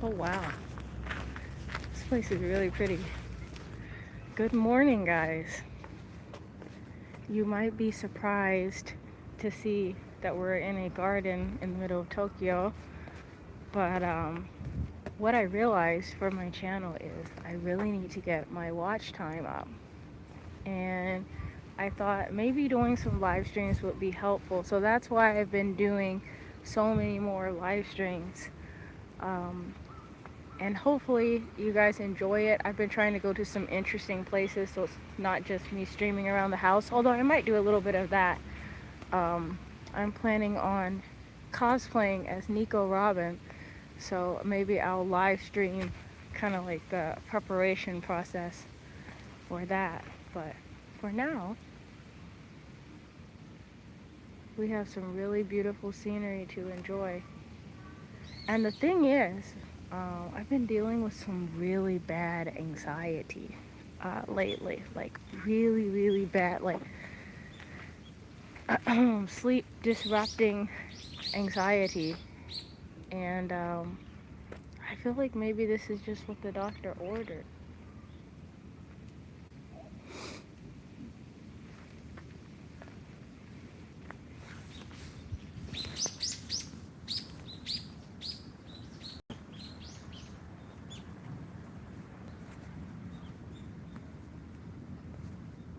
Oh wow, this place is really pretty. Good morning, guys. You might be surprised to see that we're in a garden in the middle of Tokyo, but what I realized for my channel is I really need to get my watch time up. And I thought maybe doing some live streams would be helpful. So that's why I've been doing so many more live streams. And hopefully you guys enjoy it. I've been trying to go to some interesting places, so it's not just me streaming around the house, although I might do a little bit of that. I'm planning on cosplaying as Nico Robin, so maybe I'll live stream kind of like the preparation process for that. But for now, we have some really beautiful scenery to enjoy. And the thing is, I've been dealing with some really bad anxiety lately, like really, really bad, like sleep disrupting anxiety. And I feel like maybe this is just what the doctor ordered.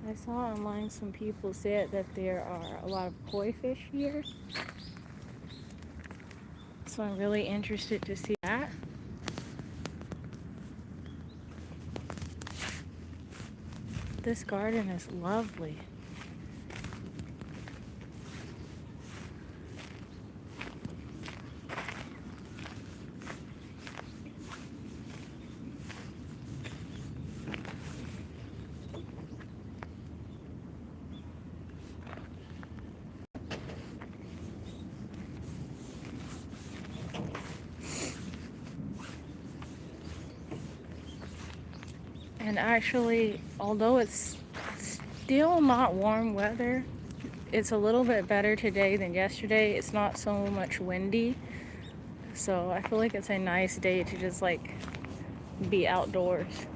I saw online some people said that there are a lot of koi fish here. So I'm really interested to see that. This garden is lovely. And actually, although it's still not warm weather, it's a little bit better today than yesterday. It's not so much windy. So I feel like it's a nice day to just like be outdoors.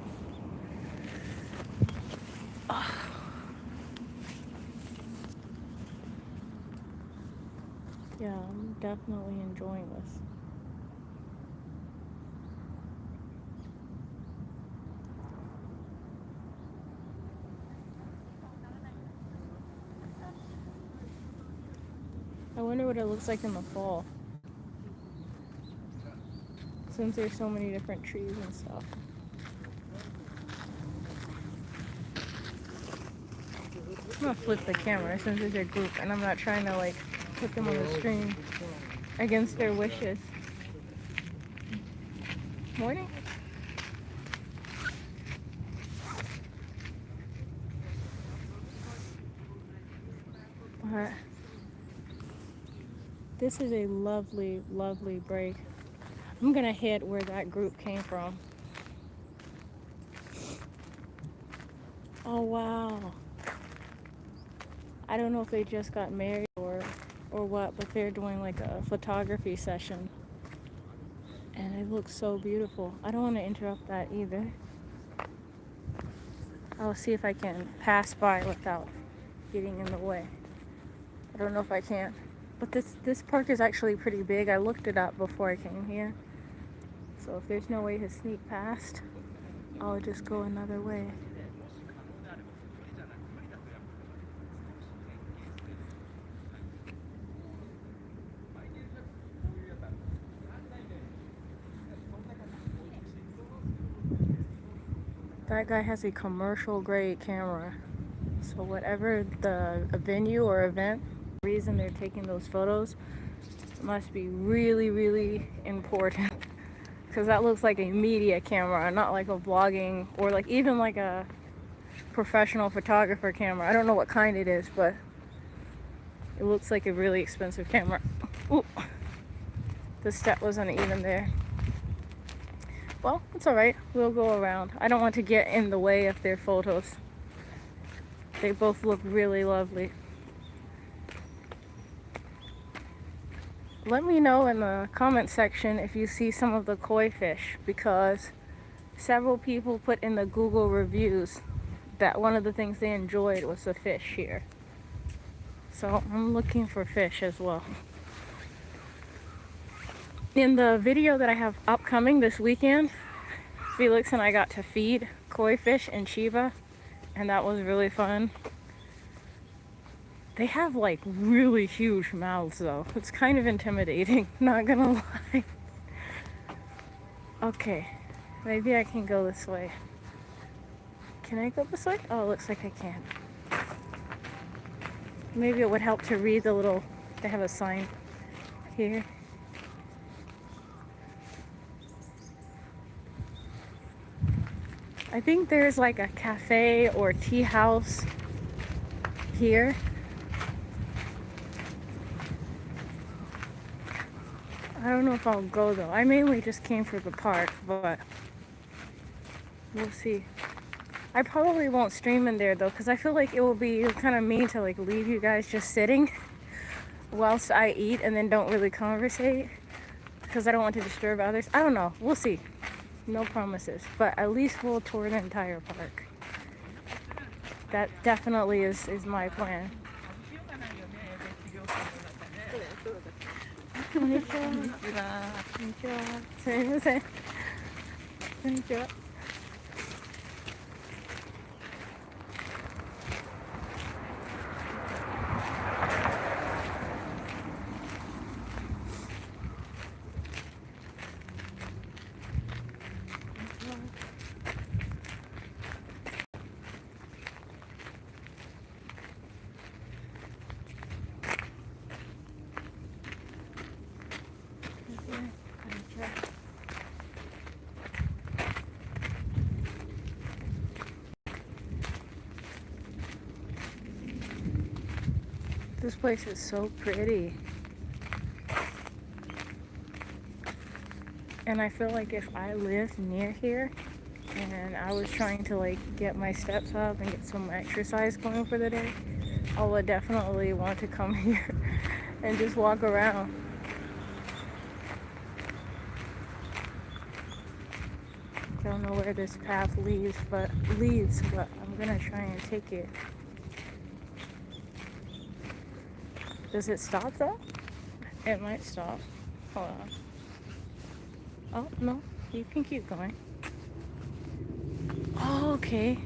Yeah, I'm definitely enjoying this. I wonder what it looks like in the fall, since there's so many different trees and stuff. I'm gonna flip the camera since it's a group and I'm not trying to like put them on the screen against their wishes. Morning. But this is a lovely, lovely break. I'm gonna hit where that group came from. Oh wow. I don't know if they just got married or what, but they're doing like a photography session. And it looks so beautiful. I don't want to interrupt that either. I'll see if I can pass by without getting in the way. I don't know if I can. But this park is actually pretty big. I looked it up before I came here. So if there's no way to sneak past, I'll just go another way. That guy has a commercial grade camera. So whatever the venue or event, the reason they're taking those photos must be really, really important. Because that looks like a media camera, not like a vlogging or like even like a professional photographer camera. I don't know what kind it is, but it looks like a really expensive camera. Ooh, the step wasn't even there. Well, it's alright. We'll go around. I don't want to get in the way of their photos. They both look really lovely. Let me know in the comment section if you see some of the koi fish, because several people put in the Google reviews that one of the things they enjoyed was the fish here. So I'm looking for fish as well. In the video that I have upcoming this weekend, Felix and I got to feed koi fish in Chiba, and that was really fun. They have like really huge mouths though. It's kind of intimidating, not gonna lie. Okay, maybe I can go this way. Can I go this way? Oh, it looks like I can. Maybe it would help to read the little, they have a sign here. I think there's like a cafe or tea house here. I don't know if I'll go though. I mainly just came for the park, but we'll see. I probably won't stream in there though, because I feel like it will be kind of mean to like leave you guys just sitting whilst I eat and then don't really conversate, because I don't want to disturb others. I don't know. We'll see. No promises, but at least we'll tour the entire park. That definitely is my plan. This place is so pretty. And I feel like if I lived near here and I was trying to like get my steps up and get some exercise going for the day, I would definitely want to come here and just walk around. Don't know where this path leads, but I'm gonna try and take it. Does it stop though? It might stop. Hold on. Oh, no, you can keep going. Oh, okay.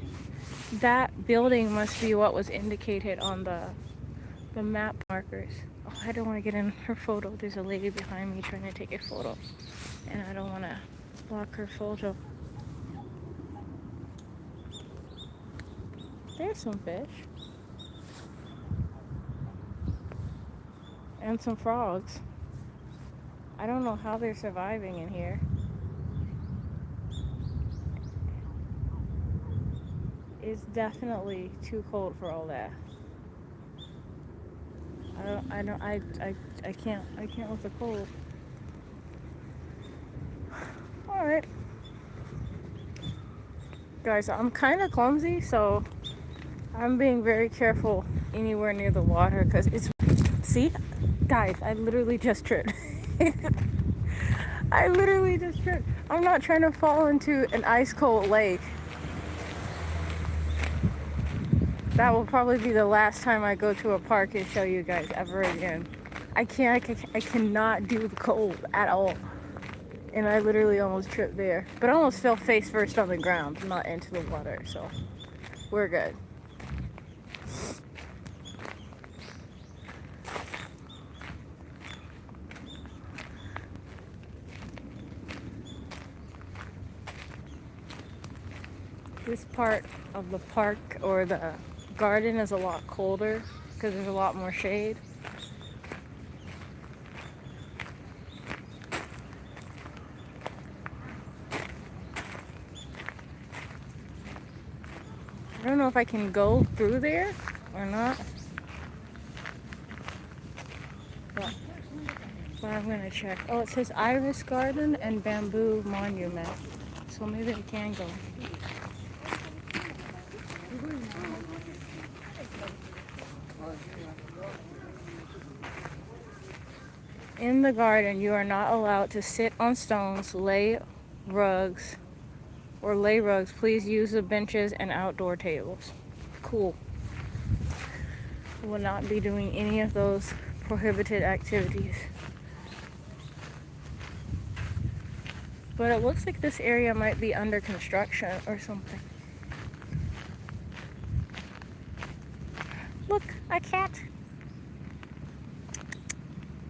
That building must be what was indicated on the map markers. Oh, I don't want to get in her photo. There's a lady behind me trying to take a photo, and I don't want to block her photo. There's some fish. And some frogs. I don't know how they're surviving in here. It's definitely too cold for all that. I can't with the cold. Alright. Guys, I'm kind of clumsy, so I'm being very careful anywhere near the water, because it's, see? Guys, I literally just tripped. I literally just tripped. I'm not trying to fall into an ice cold lake. That will probably be the last time I go to a park and show you guys ever again. I cannot do the cold at all. And I literally almost tripped there. But I almost fell face first on the ground, not into the water, so we're good. This part of the park or the garden is a lot colder because there's a lot more shade. I don't know if I can go through there or not, but I'm gonna check. Oh, it says Iris Garden and Bamboo Monument, so maybe I can go. in the garden, you are not allowed to sit on stones, lay rugs. Please use the benches and outdoor tables. Cool. Will not be doing any of those prohibited activities. But it looks like this area might be under construction or something. Look, a cat.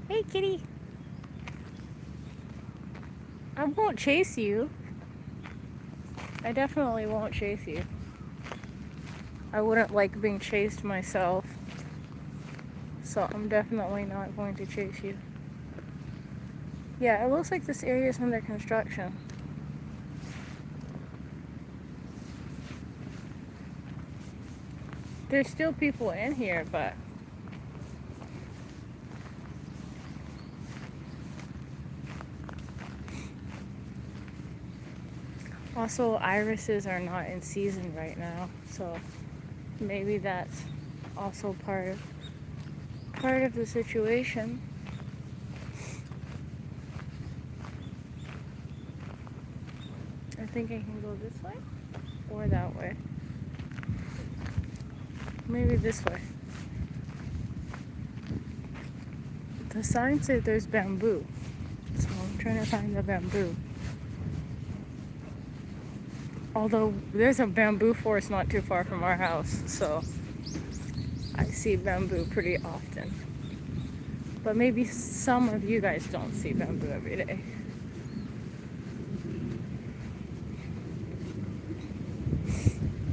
Hey, kitty. I won't chase you. I definitely won't chase you. I wouldn't like being chased myself. So I'm definitely not going to chase you. Yeah, it looks like this area is under construction. There's still people in here, but also irises are not in season right now, so maybe that's also part of the situation. I think I can go this way or that way. Maybe this way. The sign said there's bamboo, so I'm trying to find the bamboo. Although there's a bamboo forest not too far from our house, so I see bamboo pretty often. But maybe some of you guys don't see bamboo every day.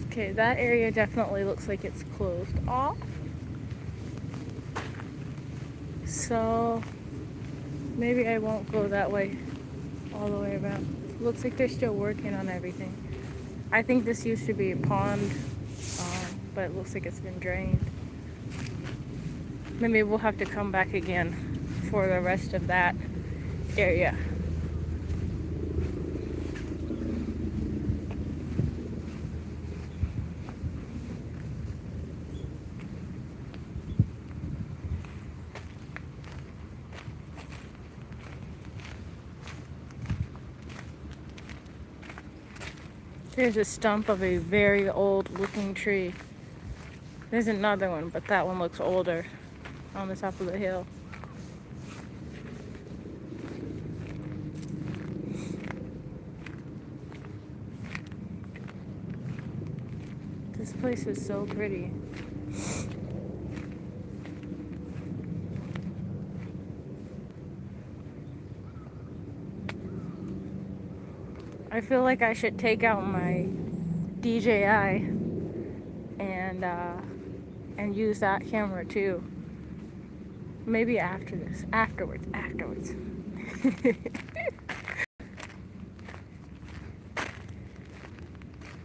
Okay, that area definitely looks like it's closed off. So maybe I won't go that way all the way around. Looks like they're still working on everything. I think this used to be a pond, but it looks like it's been drained. Maybe we'll have to come back again for the rest of that area. There's a stump of a very old looking tree. There's another one, but that one looks older on the top of the hill. This place is so pretty. I feel like I should take out my DJI and use that camera too. Maybe after this. Afterwards.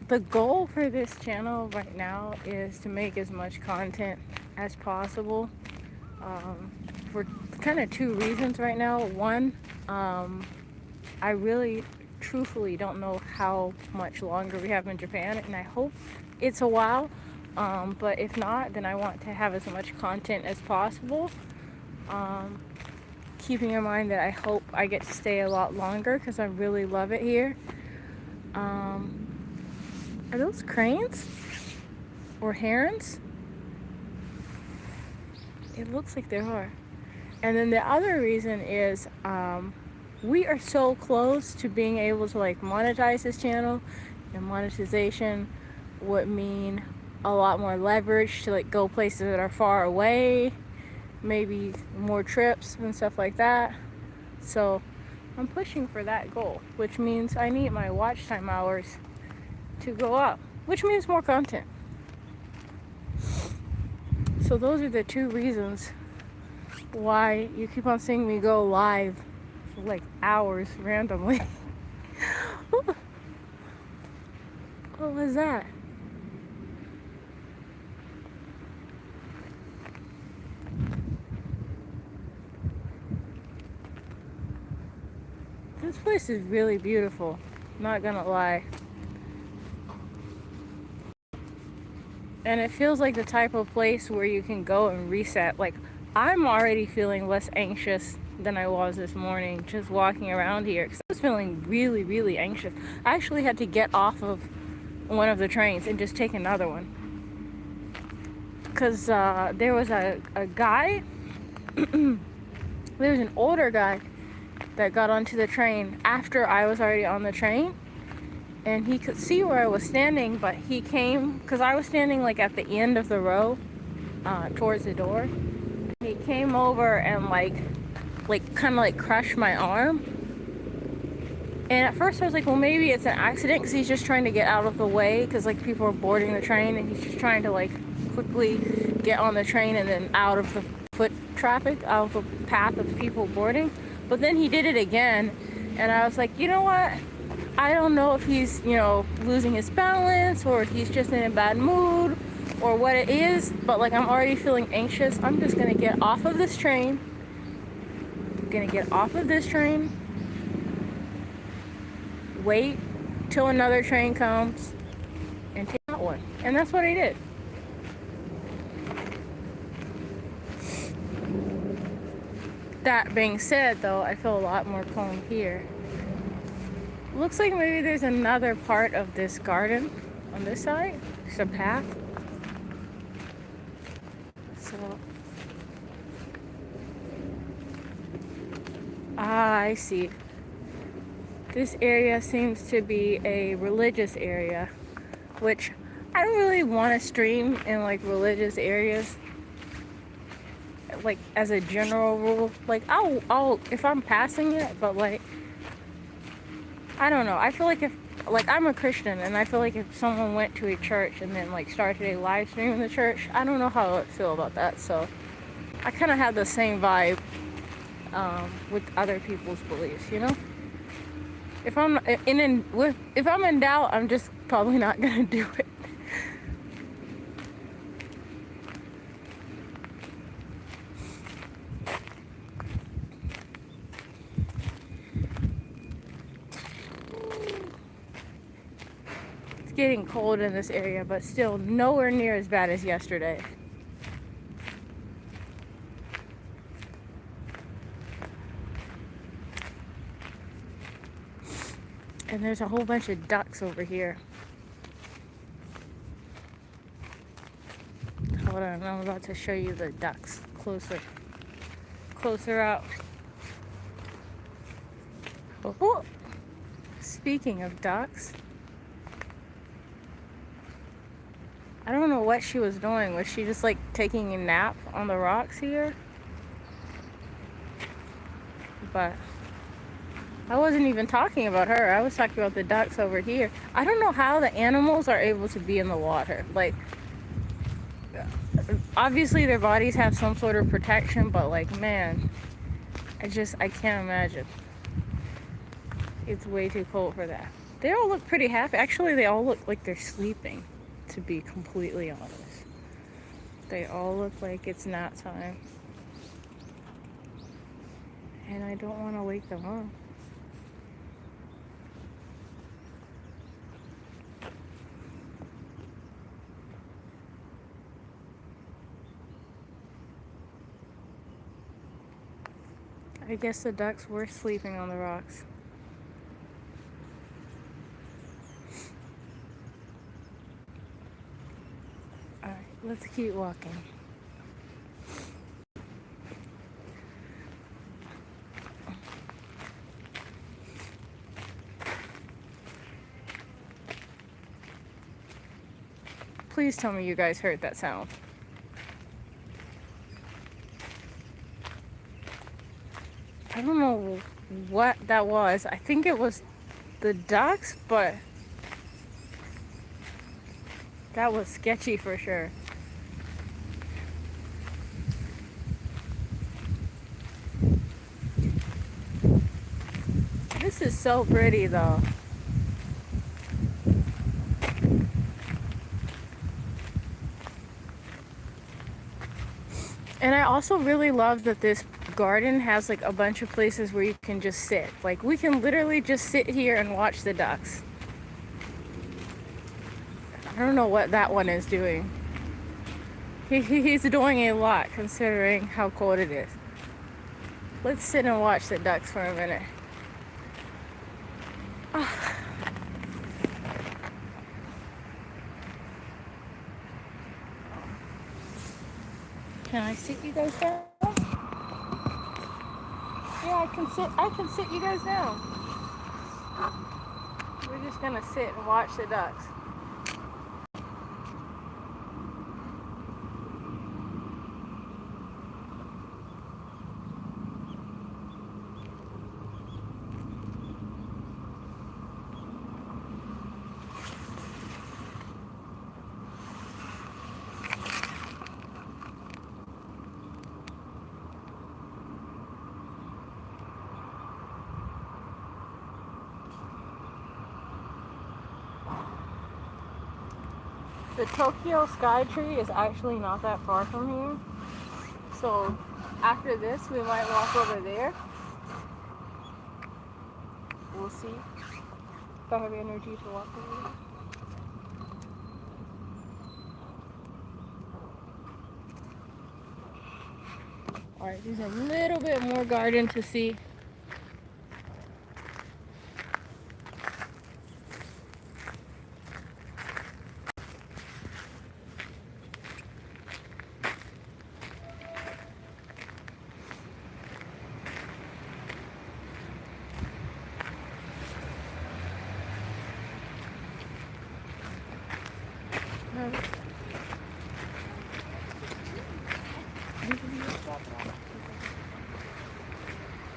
The goal for this channel right now is to make as much content as possible, for kind of two reasons right now. One, I really truthfully don't know how much longer we have in Japan, and I hope it's a while, but if not, then I want to have as much content as possible, keeping in mind that I hope I get to stay a lot longer because I really love it here. Are those cranes or herons? It looks like there are. And then the other reason is we are so close to being able to like monetize this channel, and monetization would mean a lot more leverage to like go places that are far away, maybe more trips and stuff like that. So I'm pushing for that goal, which means I need my watch time hours to go up, which means more content. So those are the two reasons why you keep on seeing me go live for like hours randomly. What was that? This place is really beautiful, not gonna lie. And it feels like the type of place where you can go and reset. Like, I'm already feeling less anxious than I was this morning just walking around here because I was feeling really, really anxious. I actually had to get off of one of the trains and just take another one because there was a guy, there was an older guy that got onto the train after I was already on the train, and he could see where I was standing, but he came, because I was standing like at the end of the row towards the door. He came over and like kind of like crushed my arm. And at first I was like, well, maybe it's an accident because he's just trying to get out of the way because like people are boarding the train, and he's just trying to like quickly get on the train and then out of the foot traffic, out of the path of people boarding. But then he did it again, and I was like, you know what? I don't know if he's, you know, losing his balance or if he's just in a bad mood or what it is, but like I'm already feeling anxious. I'm just gonna get off of this train. I'm gonna get off of this train, wait till another train comes, and take that one. And that's what I did. That being said, though, I feel a lot more calm here. Looks like maybe there's another part of this garden on this side. There's a path. So, I see. This area seems to be a religious area, which I don't really want to stream in like religious areas. Like as a general rule, like I'll if I'm passing it, but like I don't know. I feel like if like I'm a Christian, and I feel like if someone went to a church and then like started a live stream in the church, I don't know how I would feel about that. So I kind of have the same vibe with other people's beliefs, you know. If I'm in doubt, I'm just probably not gonna do it. It's getting cold in this area, but still nowhere near as bad as yesterday. And there's a whole bunch of ducks over here. Hold on, I'm about to show you the ducks closer out. Oh, speaking of ducks, I don't know what she was doing. Was she just like taking a nap on the rocks here? But I wasn't even talking about her. I was talking about the ducks over here. I don't know how the animals are able to be in the water. Like, obviously their bodies have some sort of protection, but like, man, I can't imagine. It's way too cold for that. They all look pretty happy. Actually, they all look like they're sleeping, to be completely honest. They all look like it's nap time. And I don't want to wake them up. I guess the ducks were sleeping on the rocks. Alright, let's keep walking. Please tell me you guys heard that sound. I don't know what that was. I think it was the ducks, but that was sketchy for sure. This is so pretty though. And I also really love that this garden has like a bunch of places where you can just sit. Like we can literally just sit here and watch the ducks. I don't know what that one is doing. He's doing a lot considering how cold it is. Let's sit and watch the ducks for a minute. Oh. Can I sit you guys down? Yeah, I can sit you guys down. We're just gonna sit and watch the ducks. The Tokyo Sky Tree is actually not that far from here. So after this, we might walk over there. We'll see if I have energy to walk over there. Alright, there's a little bit more garden to see.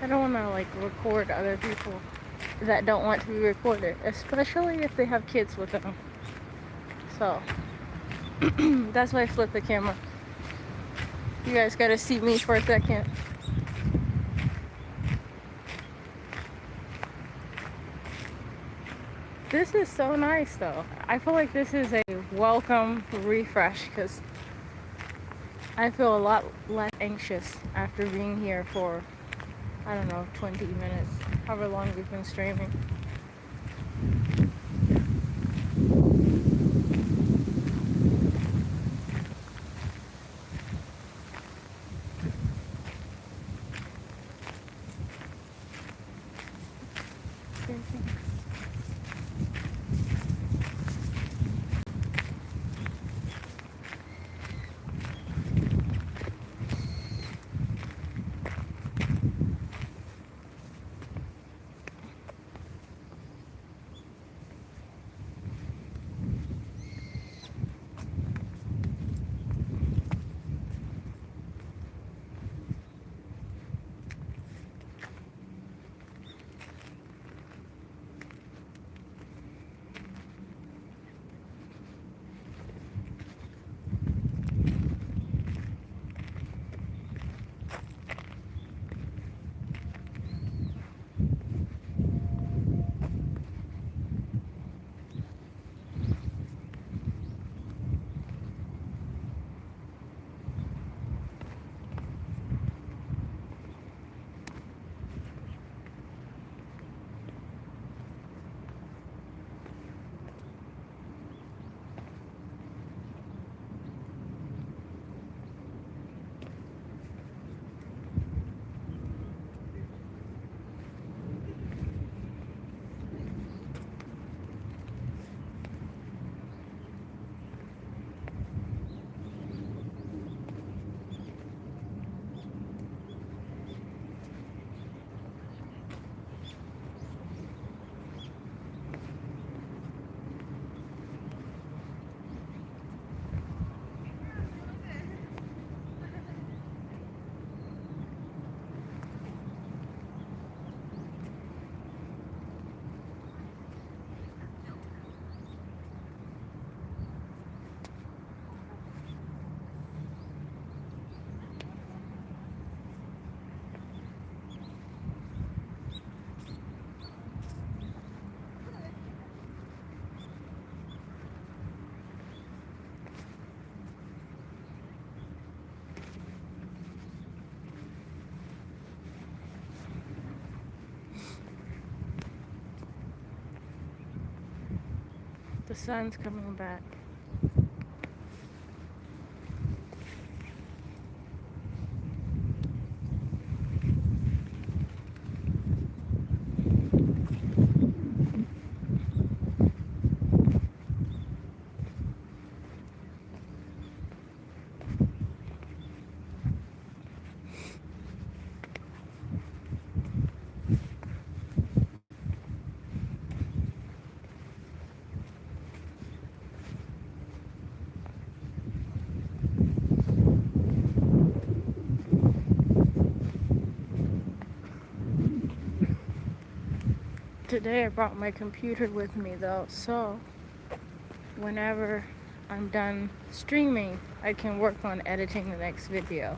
I don't want to like record other people that don't want to be recorded, especially if they have kids with them. So that's why I flipped the camera. You guys gotta see me for a second. This is so nice though. I feel like this is a welcome refresh because I feel a lot less anxious after being here for, I don't know, 20 minutes, however long we've been streaming. The sun's coming back. Today I brought my computer with me though, so whenever I'm done streaming, I can work on editing the next video.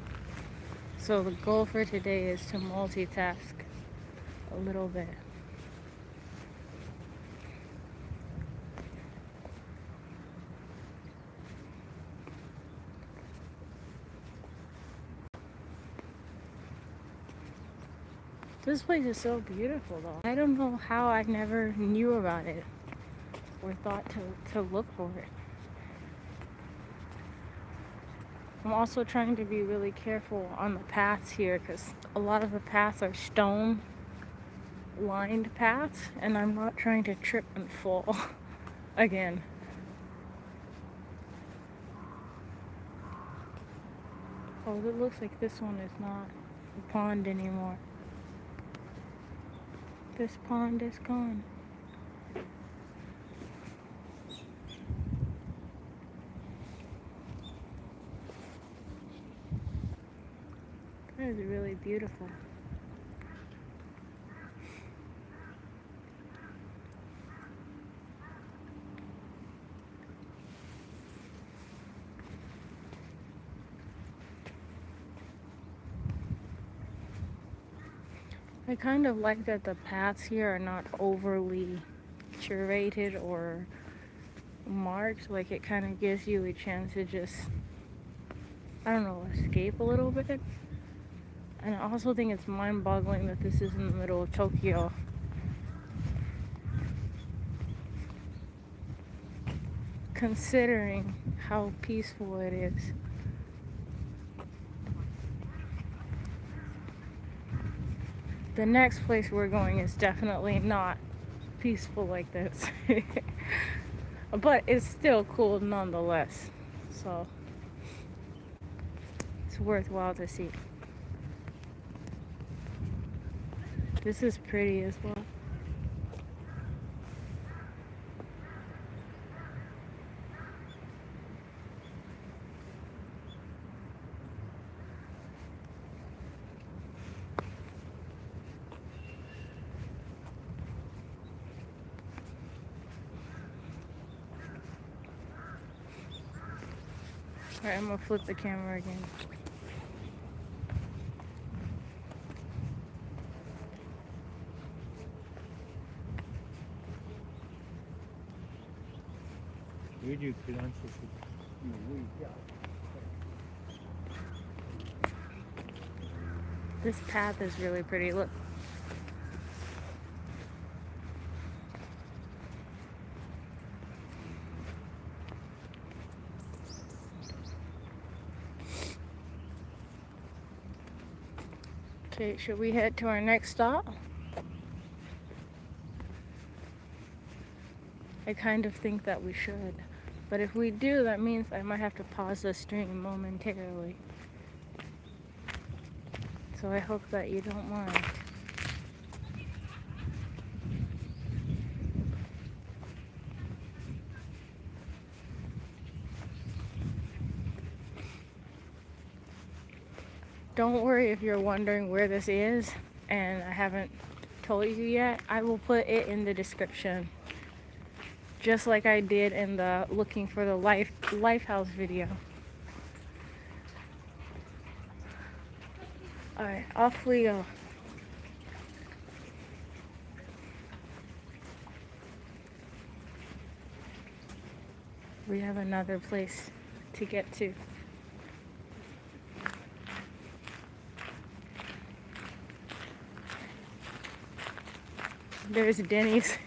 So the goal for today is to multitask a little bit. This place is so beautiful though. I don't know how I never knew about it or thought to look for it. I'm also trying to be really careful on the paths here because a lot of the paths are stone lined paths and I'm not trying to trip and fall again. Oh, it looks like this one is not a pond anymore. This pond is gone. That is really beautiful. I kind of like that the paths here are not overly curated or marked. Like, it kind of gives you a chance to just, I don't know, escape a little bit. And I also think it's mind-boggling that this is in the middle of Tokyo. Considering how peaceful it is. The next place we're going is definitely not peaceful like this. But it's still cool nonetheless. So it's worthwhile to see. This is pretty as well. Alright, I'm gonna flip the camera again. This path is really pretty. Look. Okay, should we head to our next stop? I kind of think that we should. But if we do, that means I might have to pause the stream momentarily. So I hope that you don't mind. Don't worry if you're wondering where this is and I haven't told you yet. I will put it in the description. Just like I did in the looking for the Lifehouse video. Alright, off we go. We have another place to get to. There's Denny's.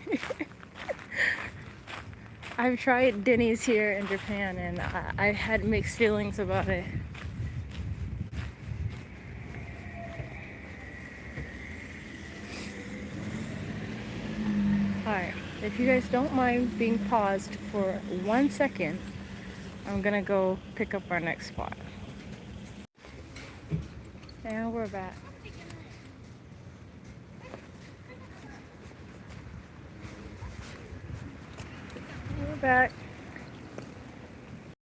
I've tried Denny's here in Japan and I had mixed feelings about it. Alright, if you guys don't mind being paused for 1 second, I'm gonna go pick up our next spot. And we're back. We're back.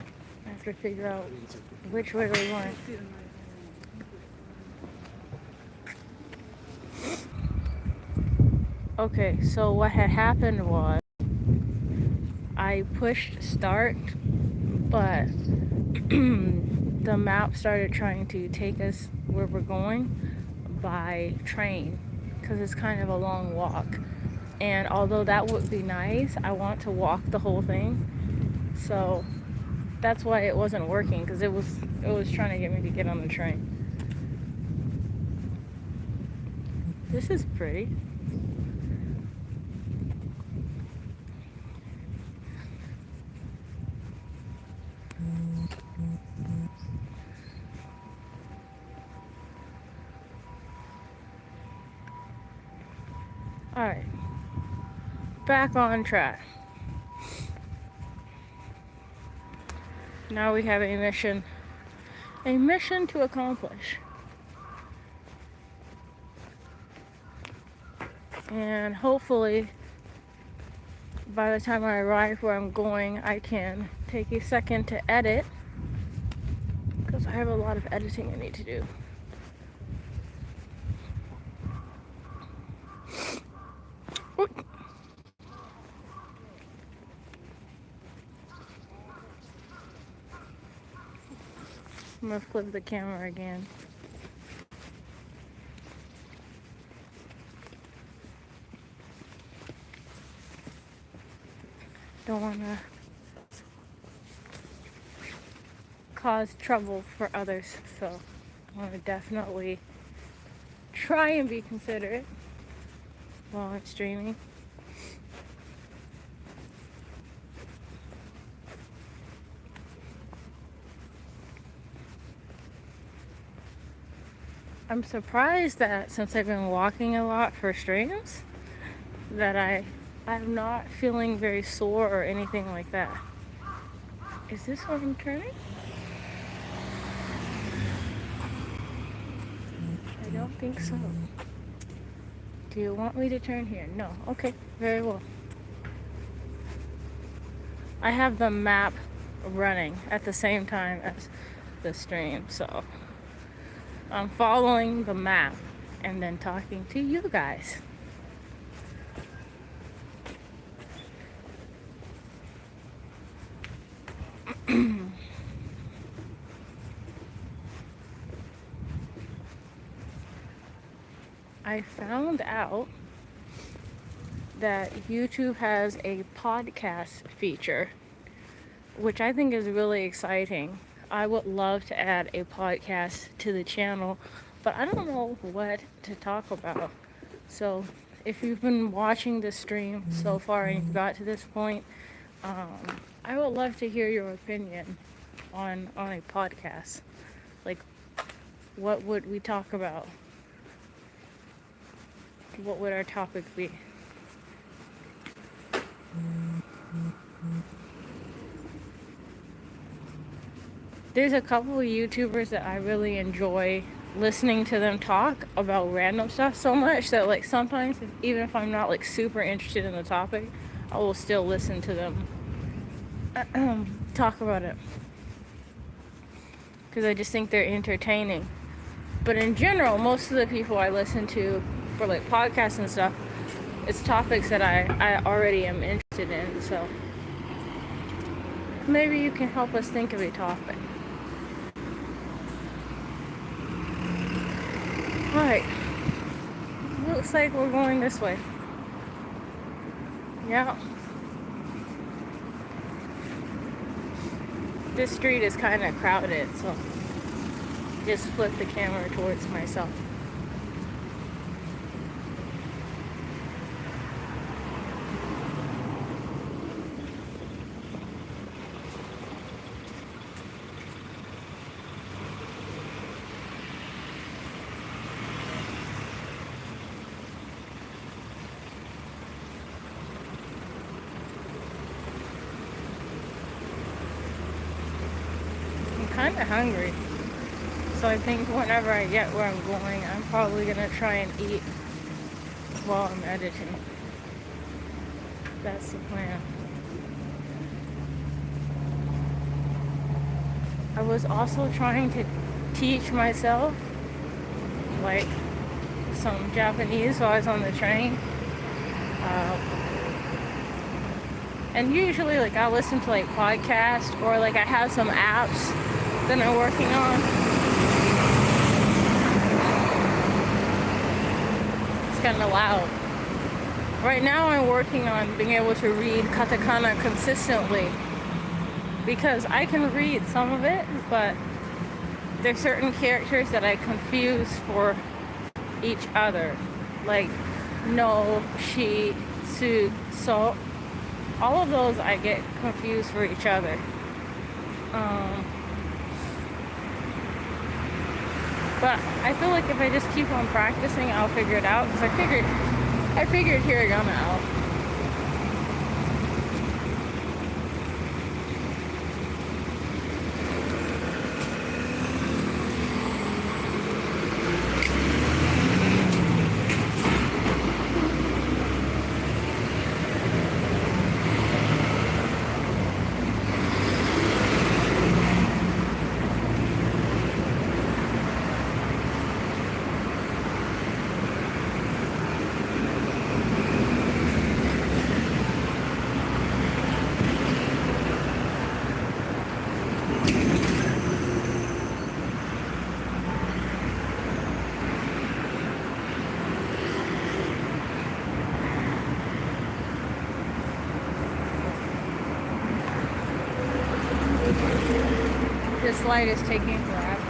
I have to figure out which way we want. Okay, so what had happened was I pushed start, but the map started trying to take us where we're going by train because it's kind of a long walk. And although that would be nice, I want to walk the whole thing. So that's why it wasn't working, because it was trying to get me to get on the train. This is pretty. Alright. Back on track. Now we have a mission to accomplish. And hopefully, by the time I arrive where I'm going, I can take a second to edit, because I have a lot of editing I need to do. I'm gonna flip the camera again. Don't wanna cause trouble for others, so I wanna definitely try and be considerate while I'm streaming. I'm surprised that since I've been walking a lot for streams, that I'm not feeling very sore or anything like that. Is this where I'm turning? I don't think so. Do you want me to turn here? No. Okay, very well. I have the map running at the same time as the stream, so I'm following the map and then talking to you guys. I found out that YouTube has a podcast feature, which I think is really exciting. I would love to add a podcast to the channel, but I don't know what to talk about. So if you've been watching the stream so far and you got to this point, I would love to hear your opinion on a podcast. Like, what would we talk about? What would our topic be? There's a couple of YouTubers that I really enjoy listening to them talk about random stuff so much that, like, sometimes even if I'm not like super interested in the topic, I will still listen to them talk about it, because I just think they're entertaining. But in general, most of the people I listen to for like podcasts and stuff, it's topics that I already am interested in. So maybe you can help us think of a topic. Alright, looks like we're going this way. Yeah. This street is kind of crowded, so just flip the camera towards myself. Kind of hungry, so I think whenever I get where I'm going, I'm probably gonna try and eat while I'm editing. That's the plan. I was also trying to teach myself like some Japanese while I was on the train, Uh, and usually, like, I listen to like podcasts, or like I have some apps that I'm working on. It's kind of loud. Right now, I'm working on being able to read katakana consistently, because I can read some of it, but there's certain characters that I confuse for each other, like no, she, su, so. All of those I get confused for each other. But I feel like if I just keep on practicing, I'll figure it out. Because I figured hiragana out. This light is taking forever.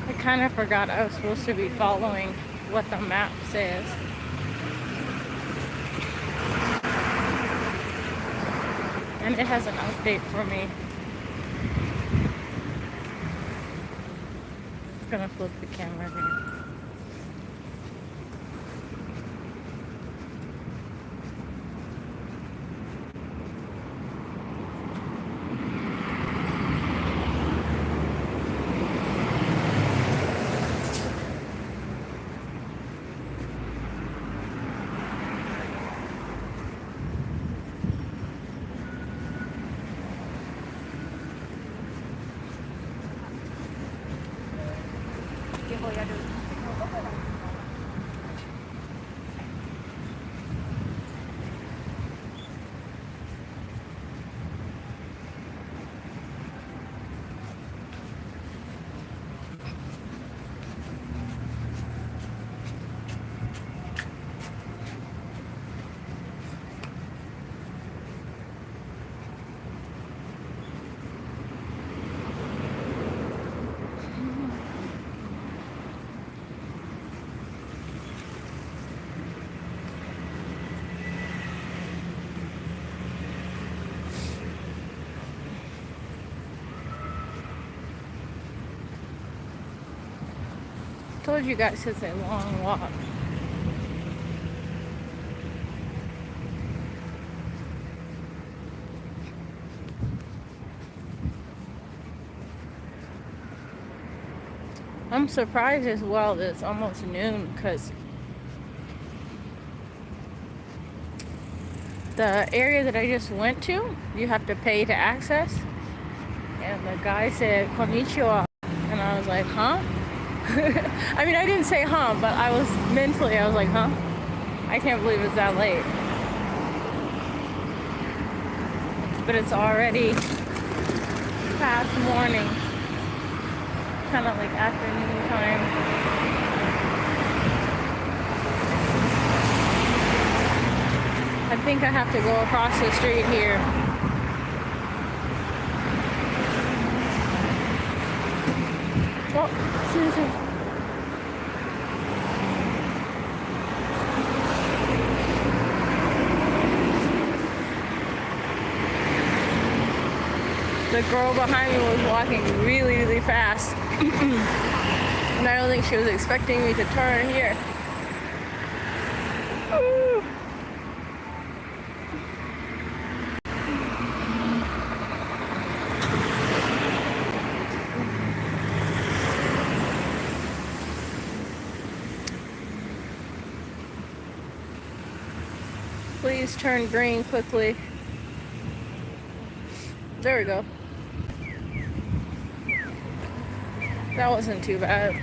I kind of forgot I was supposed to be following what the map says. And it has an update for me. I'm gonna flip the camera here. Told you guys it's a long walk. I'm surprised as well that it's almost noon, because the area that I just went to, you have to pay to access. And the guy said, "Konnichiwa." And I was like, huh? I mean, I didn't say huh, but I was like, huh? I can't believe it's that late. But it's already past morning, kind of like afternoon time. I think I have to go across the street here. Oh, seriously. The girl behind me was walking really, really fast. And I don't think she was expecting me to turn here. Ooh. Please turn green quickly. There we go. That wasn't too bad.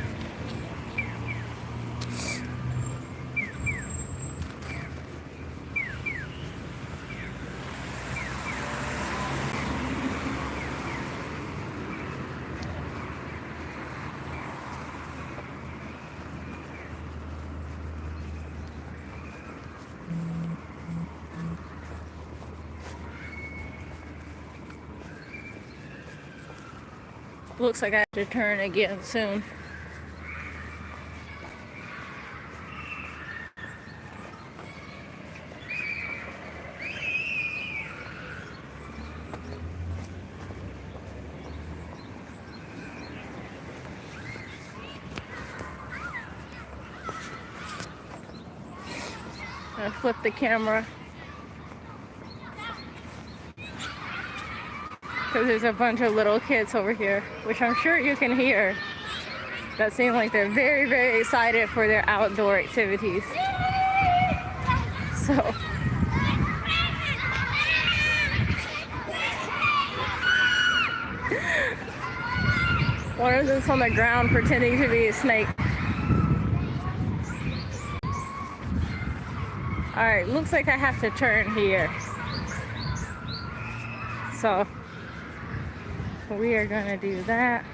Looks like I have to turn again soon. I flipped the camera because there's a bunch of little kids over here, which I'm sure you can hear. That seem like they're very, very excited for their outdoor activities. So one of them's on the ground pretending to be a snake. Alright, looks like I have to turn here. So we are gonna do that.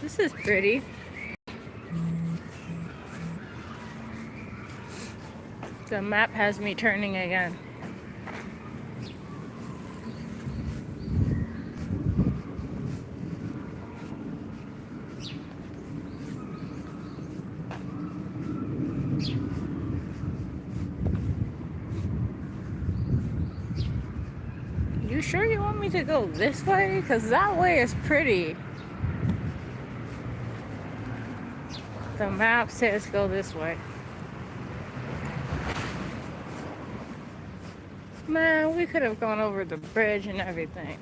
This is pretty. The map has me turning again. You sure you want me to go this way? Because that way is pretty. The map says go this way. Man, we could have gone over the bridge and everything.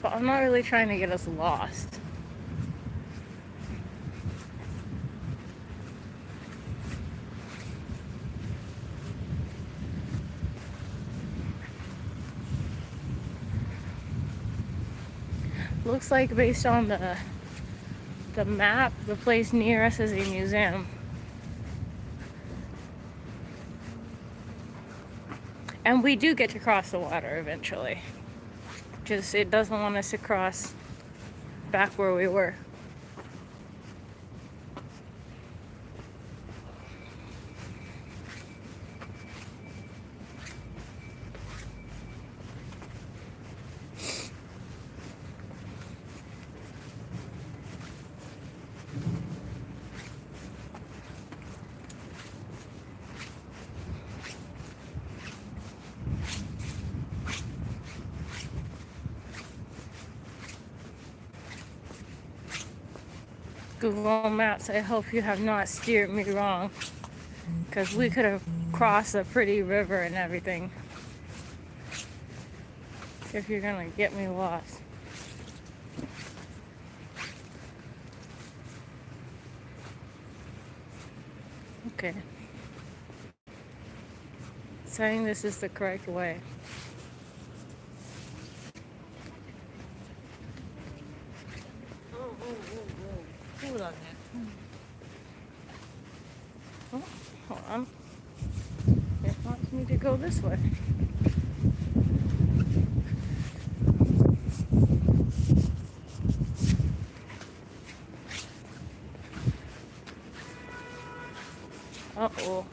But I'm not really trying to get us lost. Looks like based on the map, the place near us is a museum. And we do get to cross the water eventually. Just it doesn't want us to cross back where we were. Google Maps, I hope you have not steered me wrong, because we could have crossed a pretty river and everything if you're gonna get me lost. Okay. Saying this is the correct way. Oh, hold on. It wants me to go this way. Uh-oh.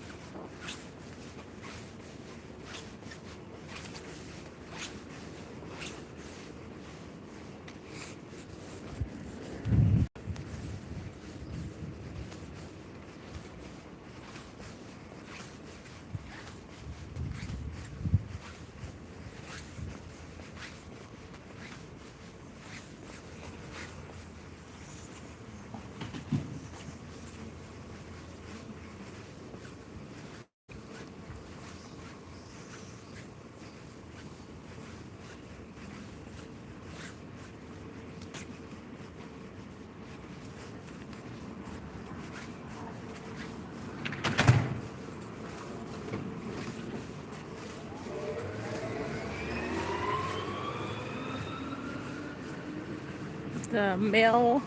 the mail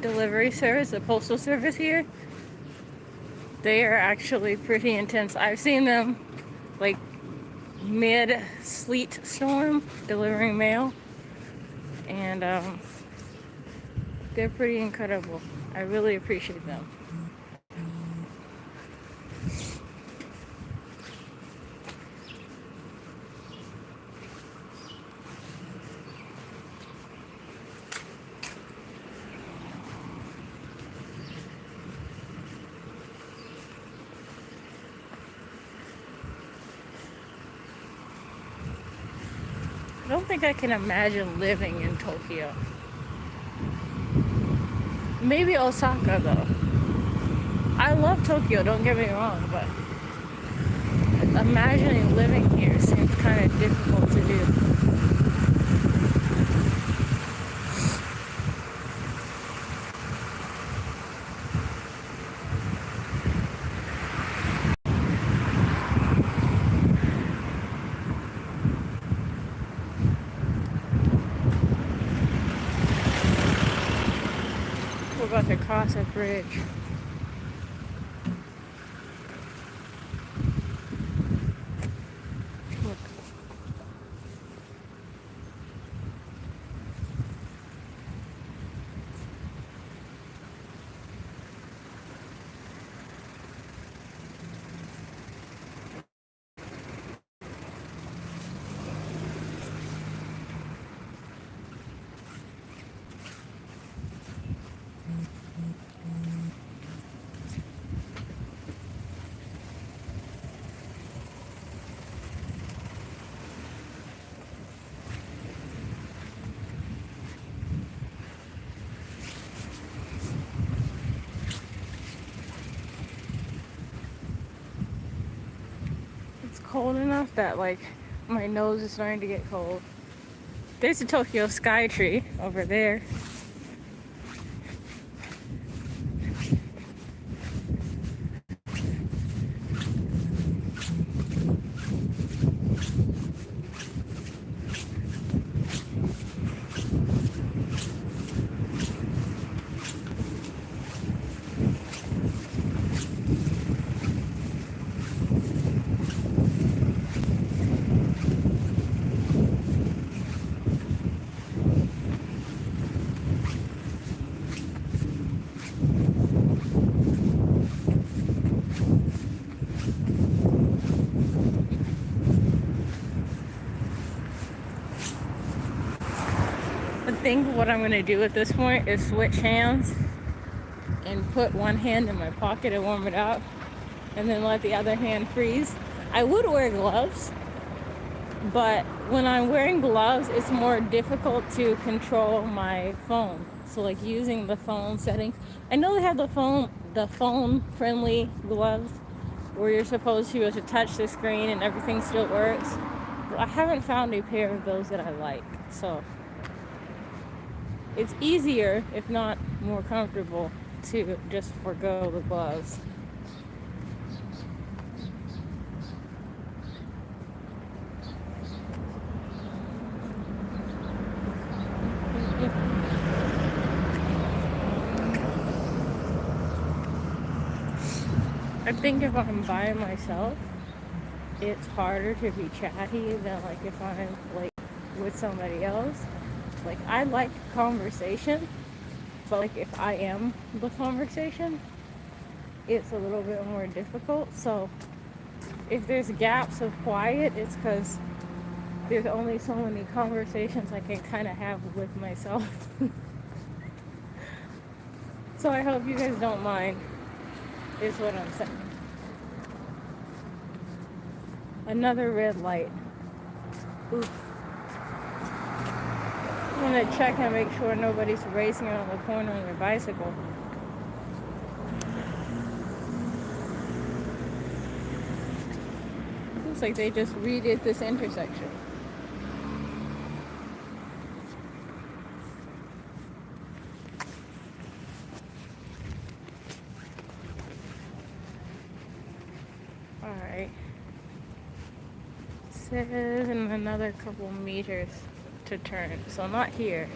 delivery service, the postal service here, they are actually pretty intense. I've seen them like mid sleet storm delivering mail, and they're pretty incredible. I really appreciate them. I don't think I can imagine living in Tokyo. Maybe Osaka though. I love Tokyo, don't get me wrong, but imagining living here seems kind of difficult to do. We're about to cross a bridge. Look. Cold enough that like my nose is starting to get cold. There's a Tokyo sky tree over there. I think what I'm gonna do at this point is switch hands and put one hand in my pocket and warm it up, and then let the other hand freeze. I would wear gloves, but when I'm wearing gloves, it's more difficult to control my phone. So like using the phone settings. I know they have the phone friendly gloves where you're supposed to be able to touch the screen and everything still works. But I haven't found a pair of those that I like. So it's easier, if not more comfortable, to just forgo the gloves. I think if I'm by myself, it's harder to be chatty than like if I'm like with somebody else. Like I like conversation, but like if I am the conversation, it's a little bit more difficult. So if there's gaps of quiet, it's because there's only so many conversations I can kind of have with myself. So I hope you guys don't mind, is what I'm saying. Another red light. Oof. I'm gonna check and make sure nobody's racing around the corner on their bicycle. Looks like they just redid this intersection. Alright. Says in another couple meters to turn. So not here.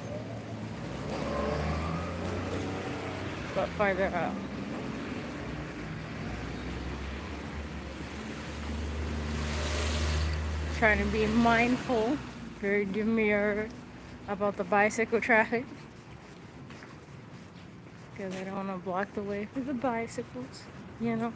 but farther out. Trying to be mindful, very demure about the bicycle traffic, because I don't want to block the way for the bicycles, you know.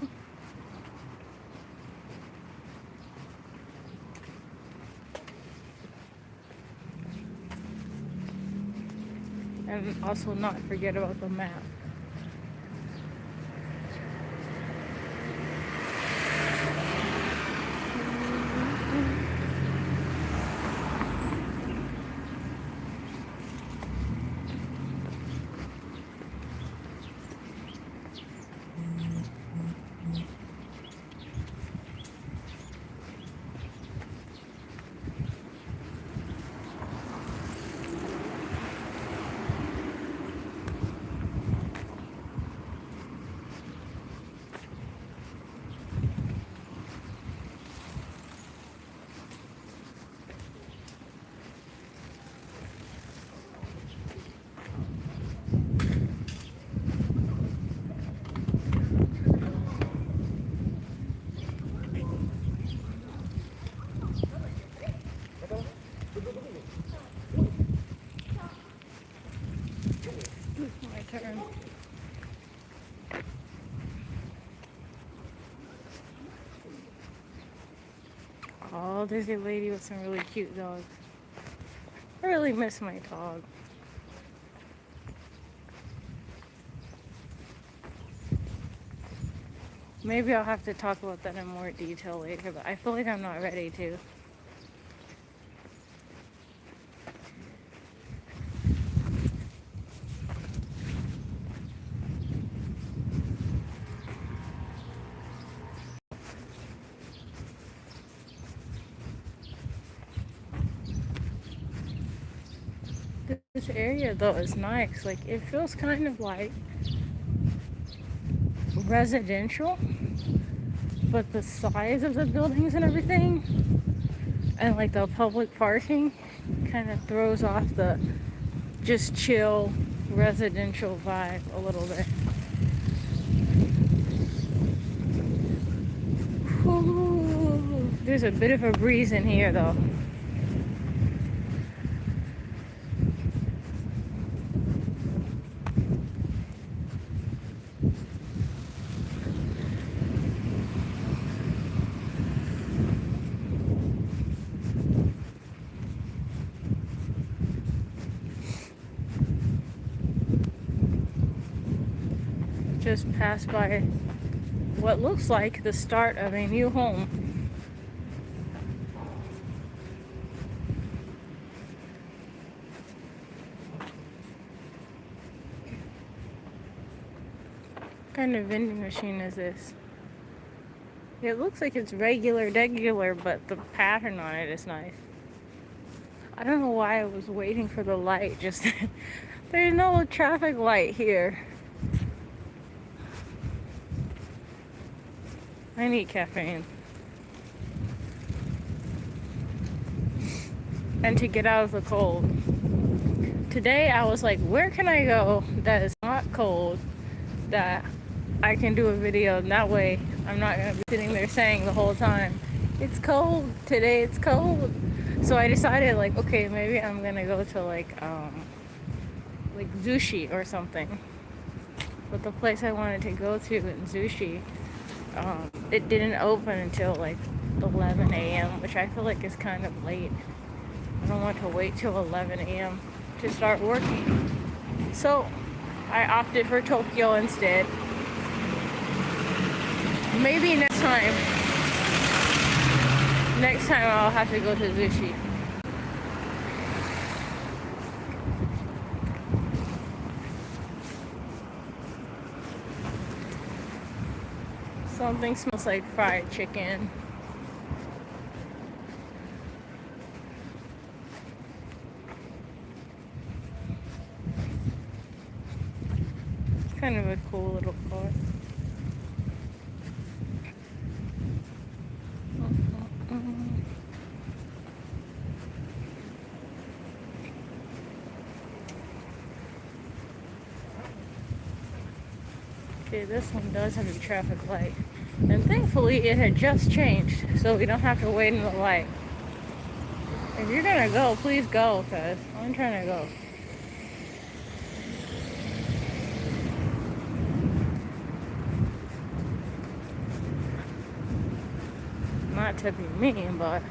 And also not forget about the map. My turn. Oh, there's a lady with some really cute dogs. I really miss my dog. Maybe I'll have to talk about that in more detail later, but I feel like I'm not ready to. This area though is nice. Like it feels kind of like residential, but the size of the buildings and everything, and like the public parking, kind of throws off the just chill residential vibe a little bit. Whew. There's a bit of a breeze in here though. Just passed by what looks like the start of a new home. What kind of vending machine is this? It looks like it's regular, but the pattern on it is nice. I don't know why I was waiting for the light. Just there's no traffic light here. I need caffeine. And to get out of the cold. Today I was like, where can I go that is not cold, that I can do a video, and that way I'm not gonna be sitting there saying the whole time, it's cold, today it's cold. So I decided like, okay, maybe I'm gonna go to like sushi or something. But the place I wanted to go to in sushi, it didn't open until like 11 a.m., which I feel like is kind of late. I don't want to wait till 11 a.m. to start working. So I opted for Tokyo instead. Maybe next time I'll have to go to sushi. Something smells like fried chicken. It's kind of a cool little car. Okay, this one does have a traffic light. And thankfully it had just changed, so we don't have to wait in the light. If you're gonna go, please go, cause I'm trying to go. Not to be mean, but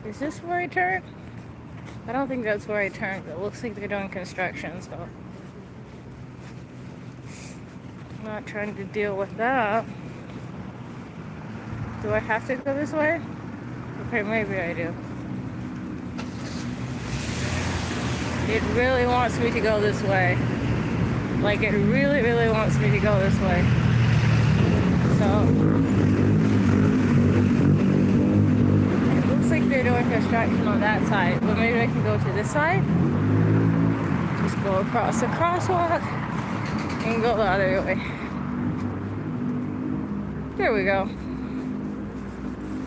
is this where I turn? I don't think that's where I turned. It looks like they're doing construction, so I'm not trying to deal with that. Do I have to go this way? Okay, maybe I do. It really wants me to go this way. Like, it really, really wants me to go this way. So, it looks like they're doing construction on that side, but maybe I can go to this side. Just go across the crosswalk and go the other way. There we go.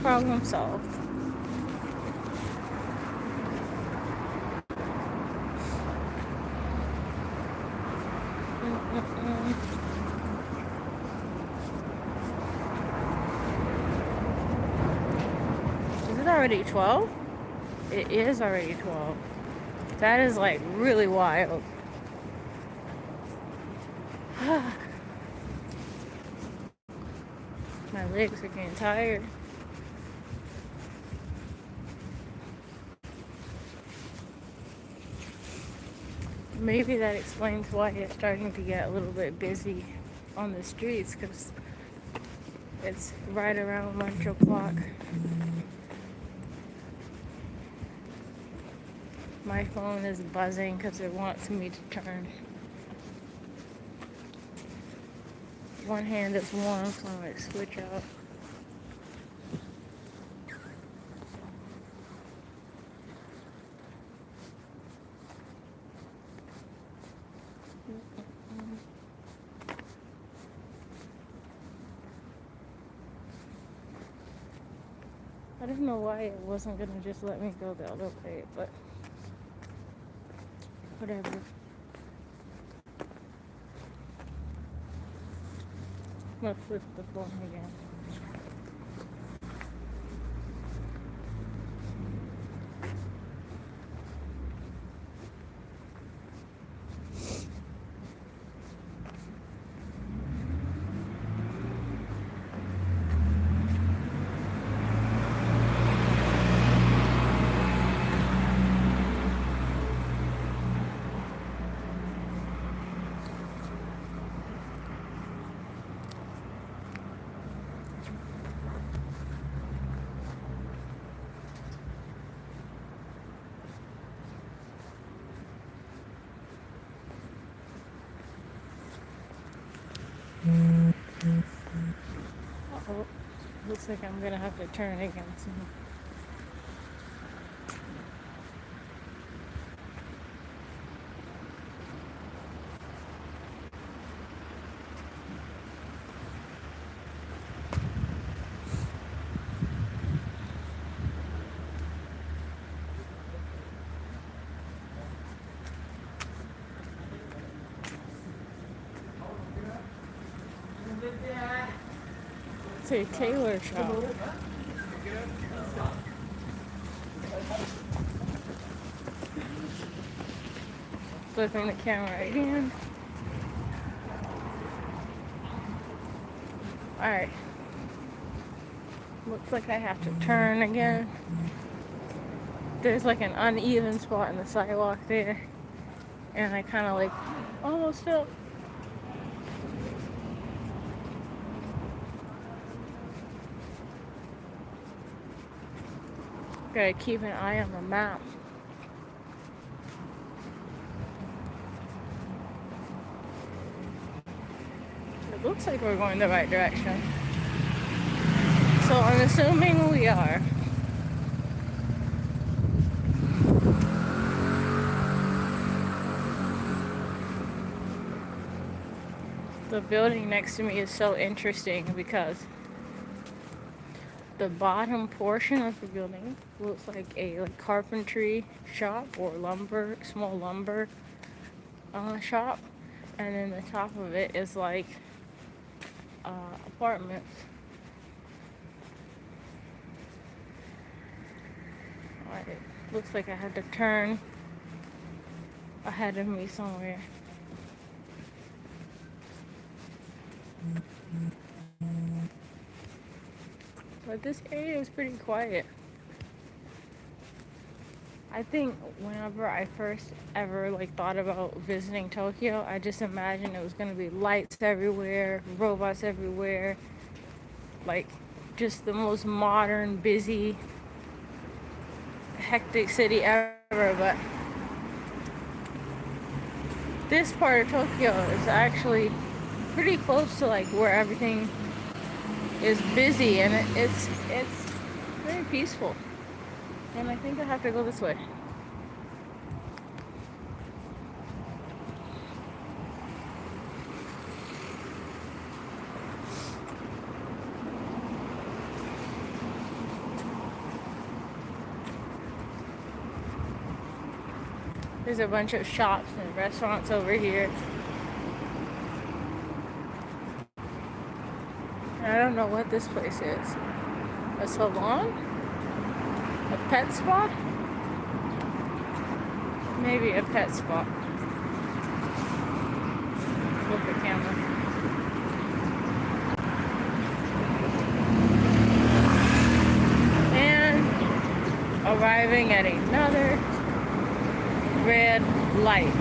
Problem solved. Is it already 12? It is already 12. That is like really wild. My legs are getting tired. Maybe that explains why it's starting to get a little bit busy on the streets, because it's right around lunch o'clock. My phone is buzzing because it wants me to turn. One hand is warm, so I'm going to switch out. I don't know why it wasn't going to just let me go the other way, but whatever. I'm going to flip the phone again. Oh, looks like I'm gonna have to turn again soon. It's a tailor shop. Flipping the camera again. Alright. Looks like I have to turn again. There's like an uneven spot in the sidewalk there. And I kind of like almost fell. Gotta keep an eye on the map. It looks like we're going the right direction. So I'm assuming we are. The building next to me is so interesting because the bottom portion of the building looks like a carpentry shop or small lumber shop. and then the top of it is like apartments. It looks like I had to turn ahead of me somewhere. But this area is pretty quiet. I think whenever I first ever thought about visiting Tokyo, I just imagined it was gonna be lights everywhere, robots everywhere, like just the most modern, busy, hectic city ever. But this part of Tokyo is actually pretty close to where everything is busy, and it's very peaceful. And I think I have to go this way. There's a bunch of shops and restaurants over here. And I don't know what this place is. A salon? A pet spa? Maybe a pet spa. Flip the camera. And arriving at another red light.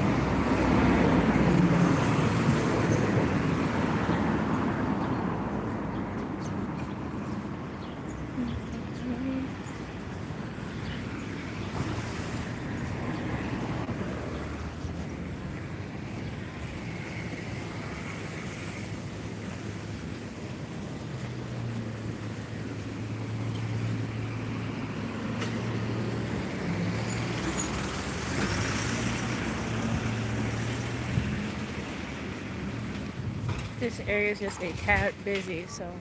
This area is just a tad busy, so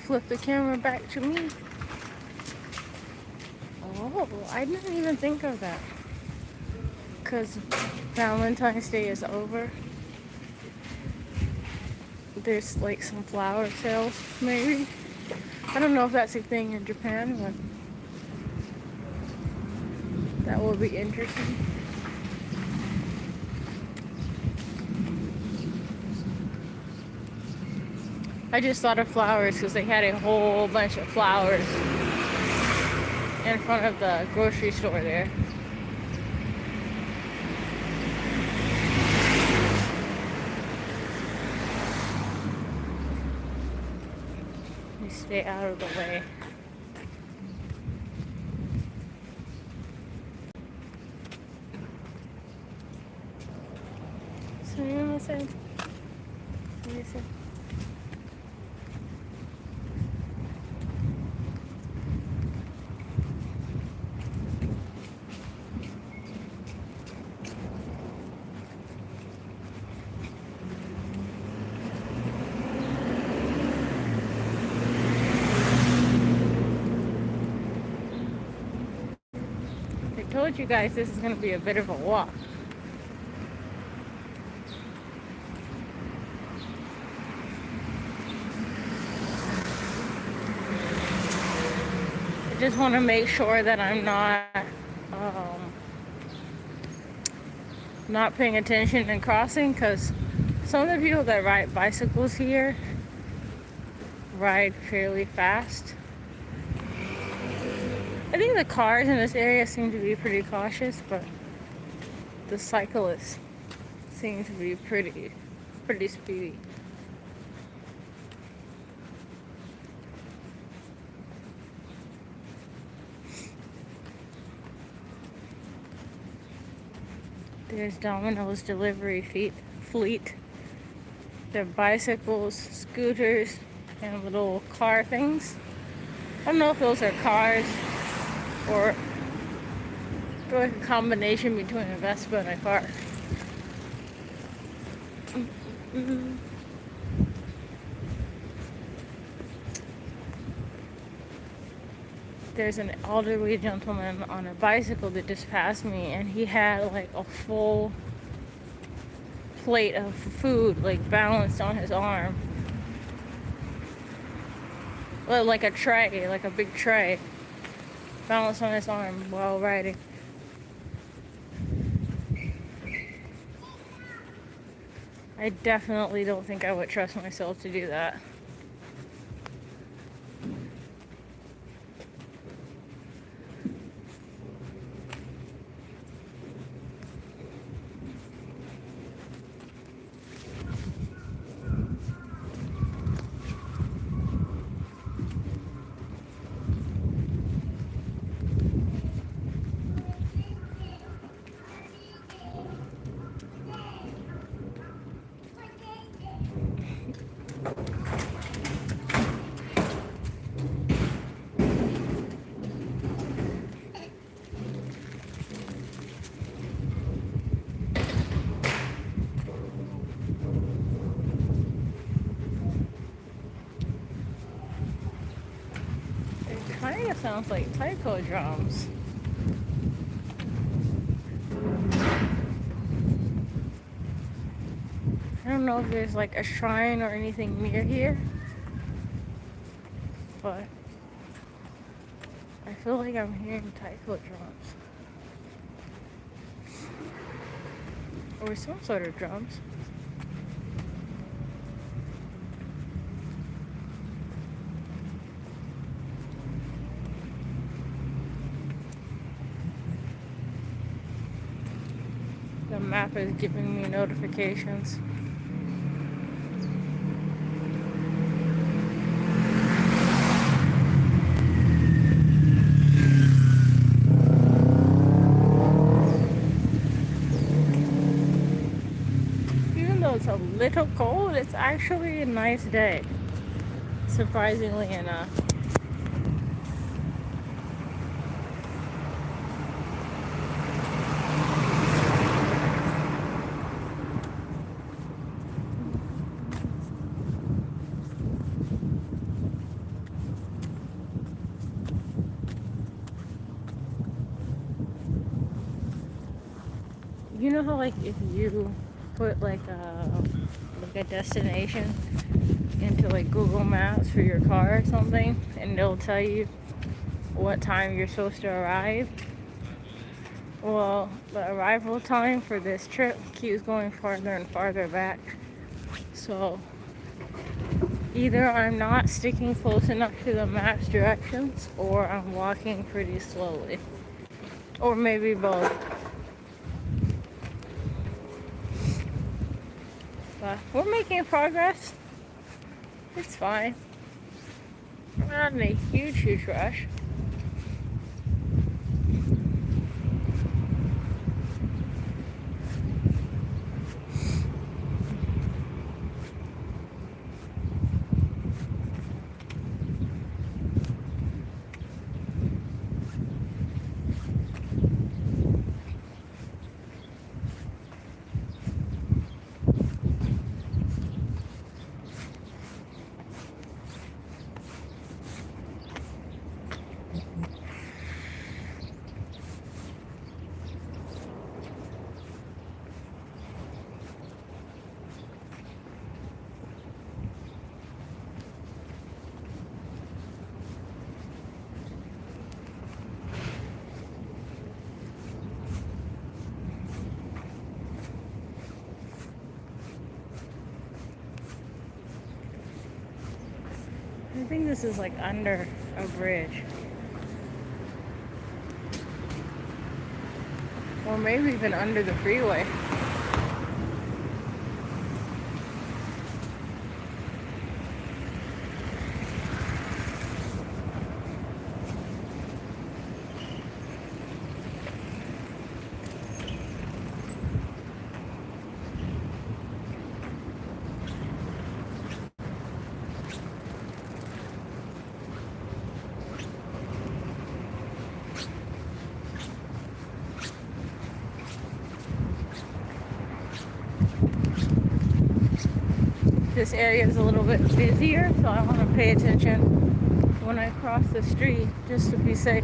flip the camera back to me. Oh, I didn't even think of that. Because Valentine's Day is over. There's some flower sales, maybe. I don't know if that's a thing in Japan, but that will be interesting. I just thought of flowers because they had a whole bunch of flowers in front of the grocery store there. You stay out of the way. So you know what I'm saying? I told you guys this is going to be a bit of a walk. I just want to make sure that I'm not paying attention and crossing, because some of the people that ride bicycles here ride fairly fast. I think the cars in this area seem to be pretty cautious, but the cyclists seem to be pretty speedy. There's Domino's delivery fleet. They're bicycles, scooters, and little car things. I don't know if those are cars or like a combination between a Vespa and a car. there's an elderly gentleman on a bicycle that just passed me, and he had like a full plate of food like balanced on his arm. Well, like a tray, like a big tray balanced on his arm while riding. I definitely don't think I would trust myself to do that. It kind of sounds like taiko drums. I don't know if there's like a shrine or anything near here, but I feel like I'm hearing taiko drums. Or some sort of drums. The map is giving me notifications. Even though it's a little cold, it's actually a nice day, surprisingly enough. You know how like if you put like a destination into like Google Maps for your car or something, and it'll tell you what time you're supposed to arrive? Well, the arrival time for this trip keeps going farther and farther back. So either I'm not sticking close enough to the map's directions, or I'm walking pretty slowly. Or maybe both. But we're making progress. It's fine. We're not in a huge rush. I think this is like under a bridge. Or maybe even under the freeway. This area is a little bit busier, so I want to pay attention when I cross the street, just to be safe.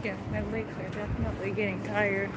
Yeah, my legs are definitely getting tired.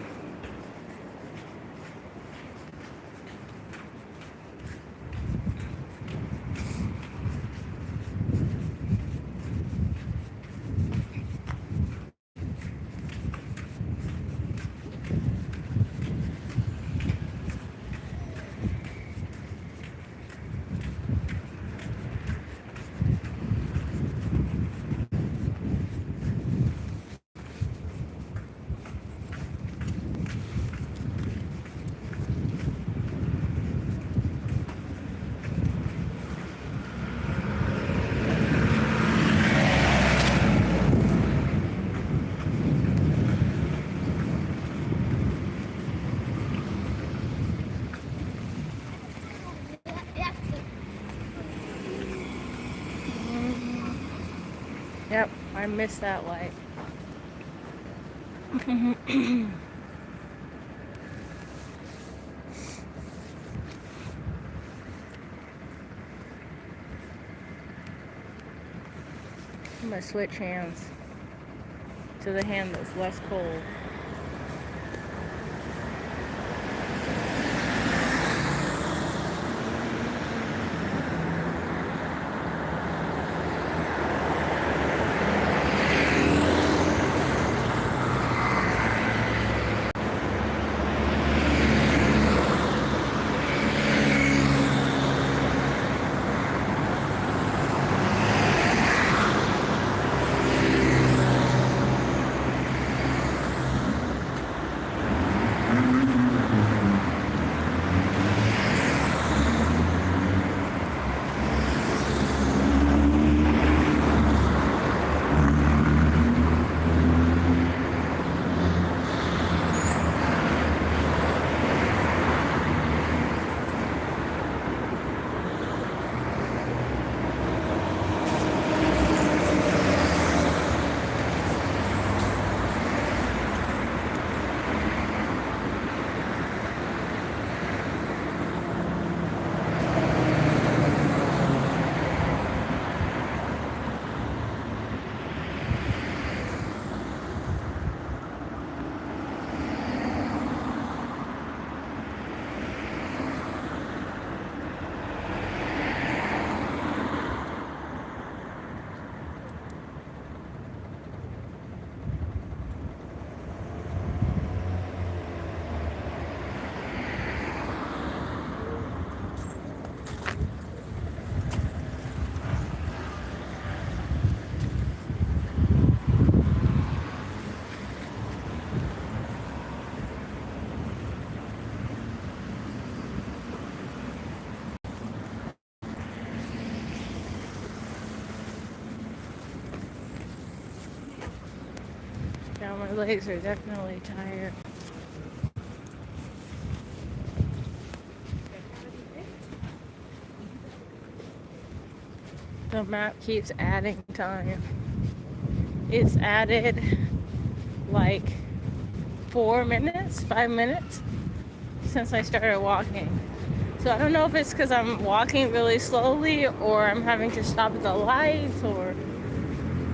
Yep, I missed that light. I'm gonna switch hands to the hand that's less cold. My legs are definitely tired. The map keeps adding time. It's added like 4 minutes, 5 minutes since I started walking. So I don't know if it's because I'm walking really slowly or I'm having to stop at the lights or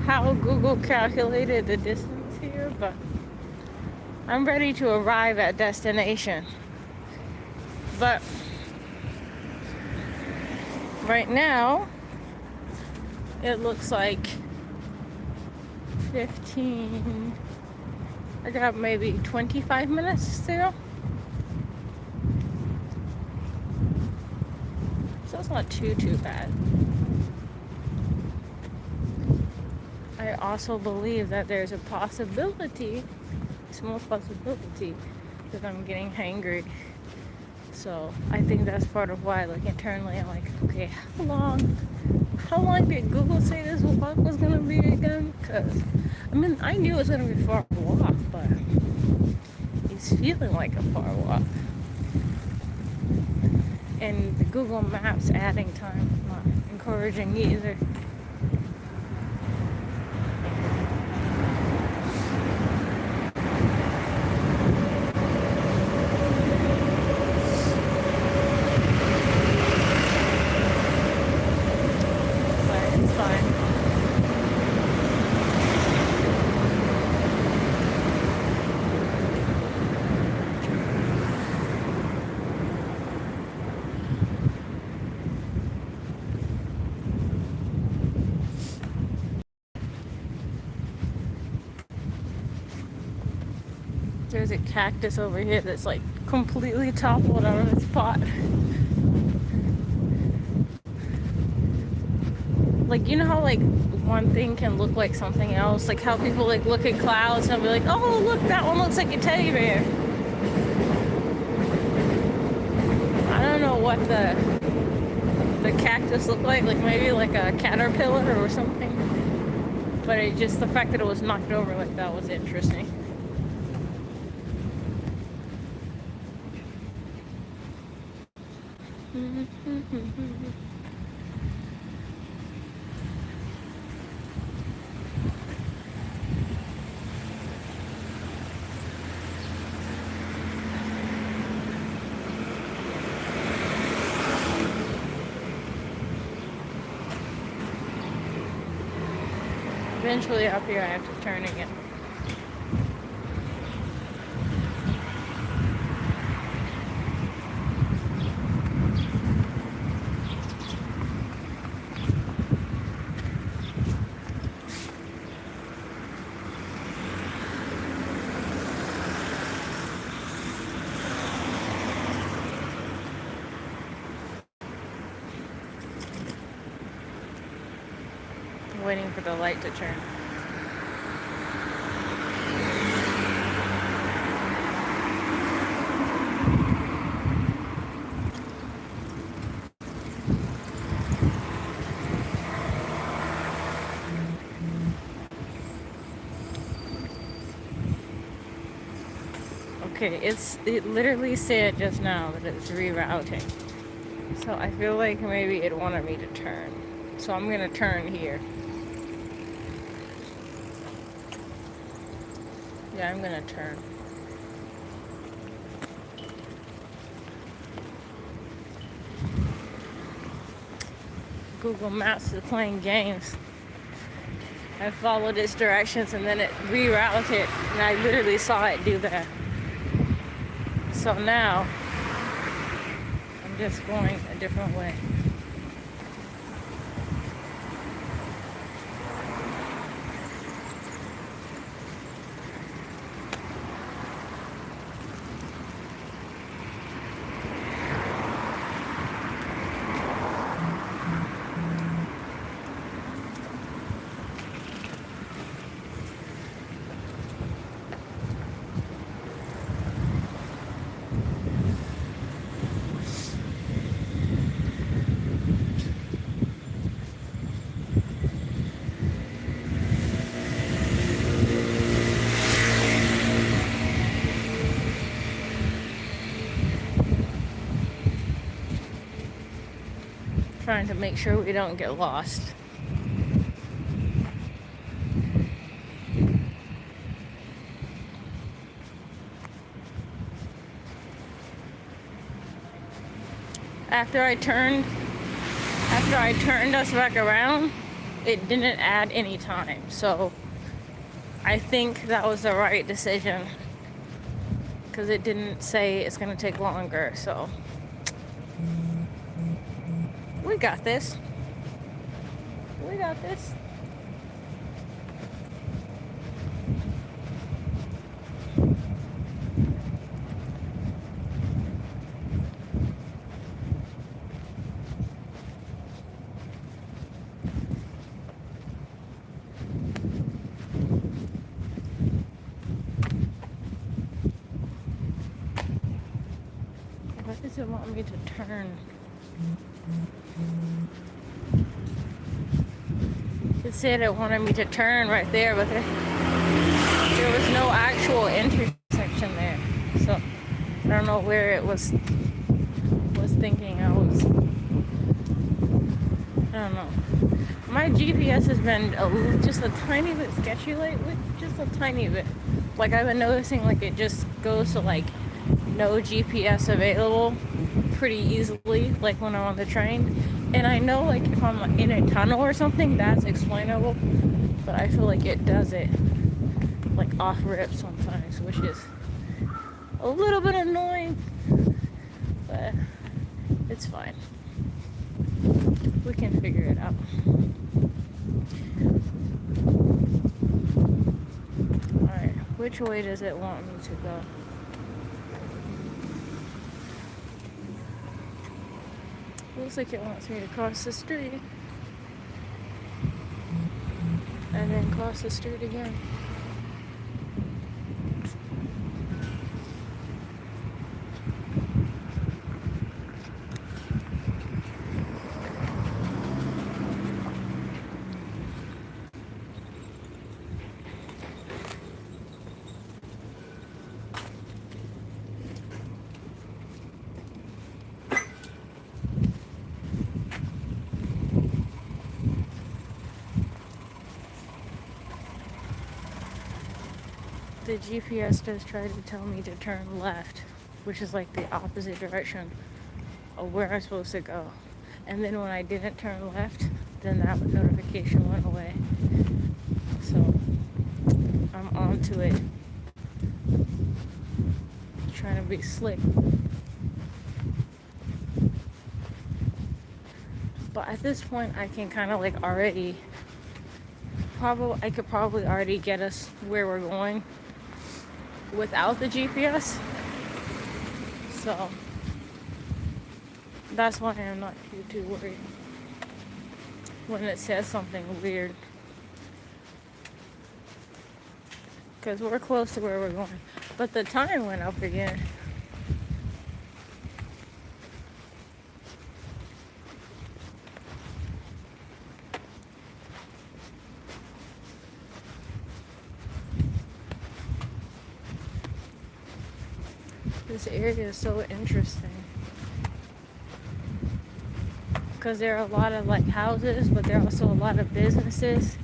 how Google calculated the distance here, but I'm ready to arrive at destination. But right now, it looks like 15, I got maybe 25 minutes still. So it's not too bad. I also believe that there's a possibility, small possibility, that I'm getting hangry. So I think that's part of why, like internally, I'm like, okay, how long did Google say this walk was gonna be again? Because I mean, I knew it was gonna be a far walk, but it's feeling like a far walk. And the Google Maps adding time is not encouraging either. But it's fine. There's a cactus over here that's like completely toppled out of its pot. Like, you know how like one thing can look like something else? Like how people like look at clouds and be like, oh look, that one looks like a teddy bear. I don't know what the cactus looked like maybe like a caterpillar or something. But it just, the fact that it was knocked over like that was interesting. Eventually up here I have to turn again. Waiting for the light to turn. Okay, it literally said just now that it's rerouting. So I feel like maybe it wanted me to turn. So I'm gonna turn here. Yeah, I'm gonna turn. Google Maps is playing games. I followed its directions and then it rerouted, and I literally saw it do that. So now I'm just going a different way. trying to make sure we don't get lost. After I turned us back around, it didn't add any time. So I think that was the right decision, because it didn't say it's gonna take longer. So we got this. We got this. Why does it want me to turn? It said it wanted me to turn right there, but there was no actual intersection there. So I don't know where it was thinking I was. I don't know. My GPS has been just a tiny bit sketchy lately, just a tiny bit. Like I've been noticing, like it just goes to like no GPS available pretty easily, like when I'm on the train. And I know, like, if I'm in a tunnel or something, that's explainable, but I feel like it does it like off rip sometimes, which is a little bit annoying, but it's fine. We can figure it out. Alright, which way does it want me to go? Looks like it wants me to cross the street. And then cross the street again. The GPS does try to tell me to turn left, which is like the opposite direction of where I'm supposed to go. And then when I didn't turn left, then that notification went away. So I'm on to it. Trying to be slick. But at this point, I can kind of like already, I could probably already get us where we're going without the GPS. So that's why I'm not too worried when it says something weird, because we're close to where we're going. But the time went up again. This area is so interesting because there are a lot of like houses, but there are also a lot of businesses,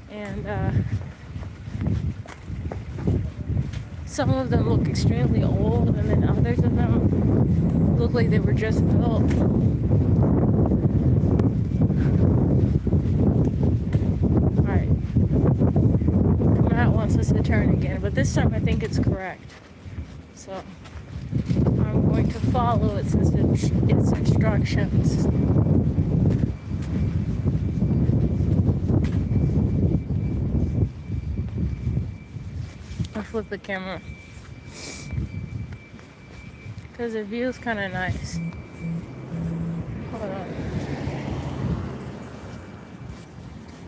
and some of them look extremely old, and then others of them look like they were just built. Alright, Matt wants us to turn again, but this time I think it's correct. So I'm going to follow its instructions. I'll flip the camera because the view is kind of nice. Hold on.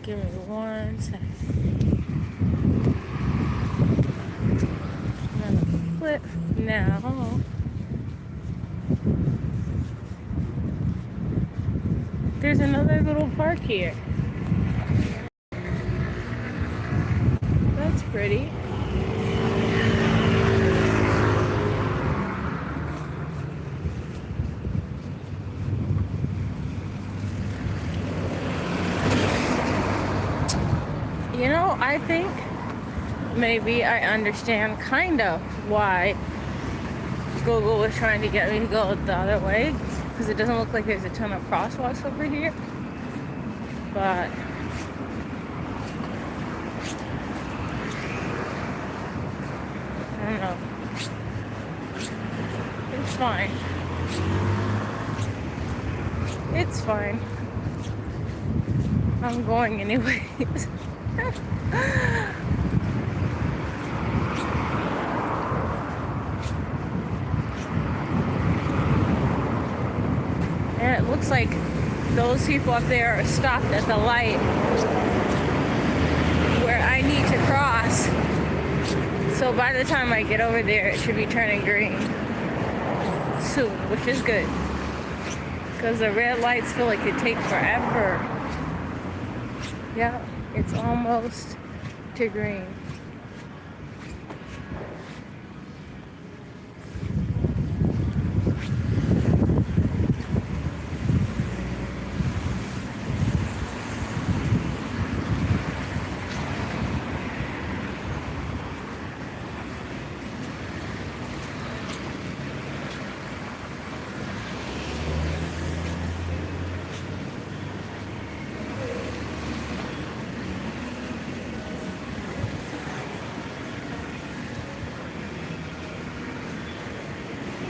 Give me 1 second. I'm gonna flip now. There's another little park here. That's pretty. maybe I understand kind of why Google was trying to get me to go the other way, because it doesn't look like there's a ton of crosswalks over here. But I don't know. It's fine. It's fine. I'm going anyways. And it looks like those people up there are stopped at the light where I need to cross. So by the time I get over there, it should be turning green soon, which is good. Because the red lights feel like they take forever. Yeah, it's almost to green.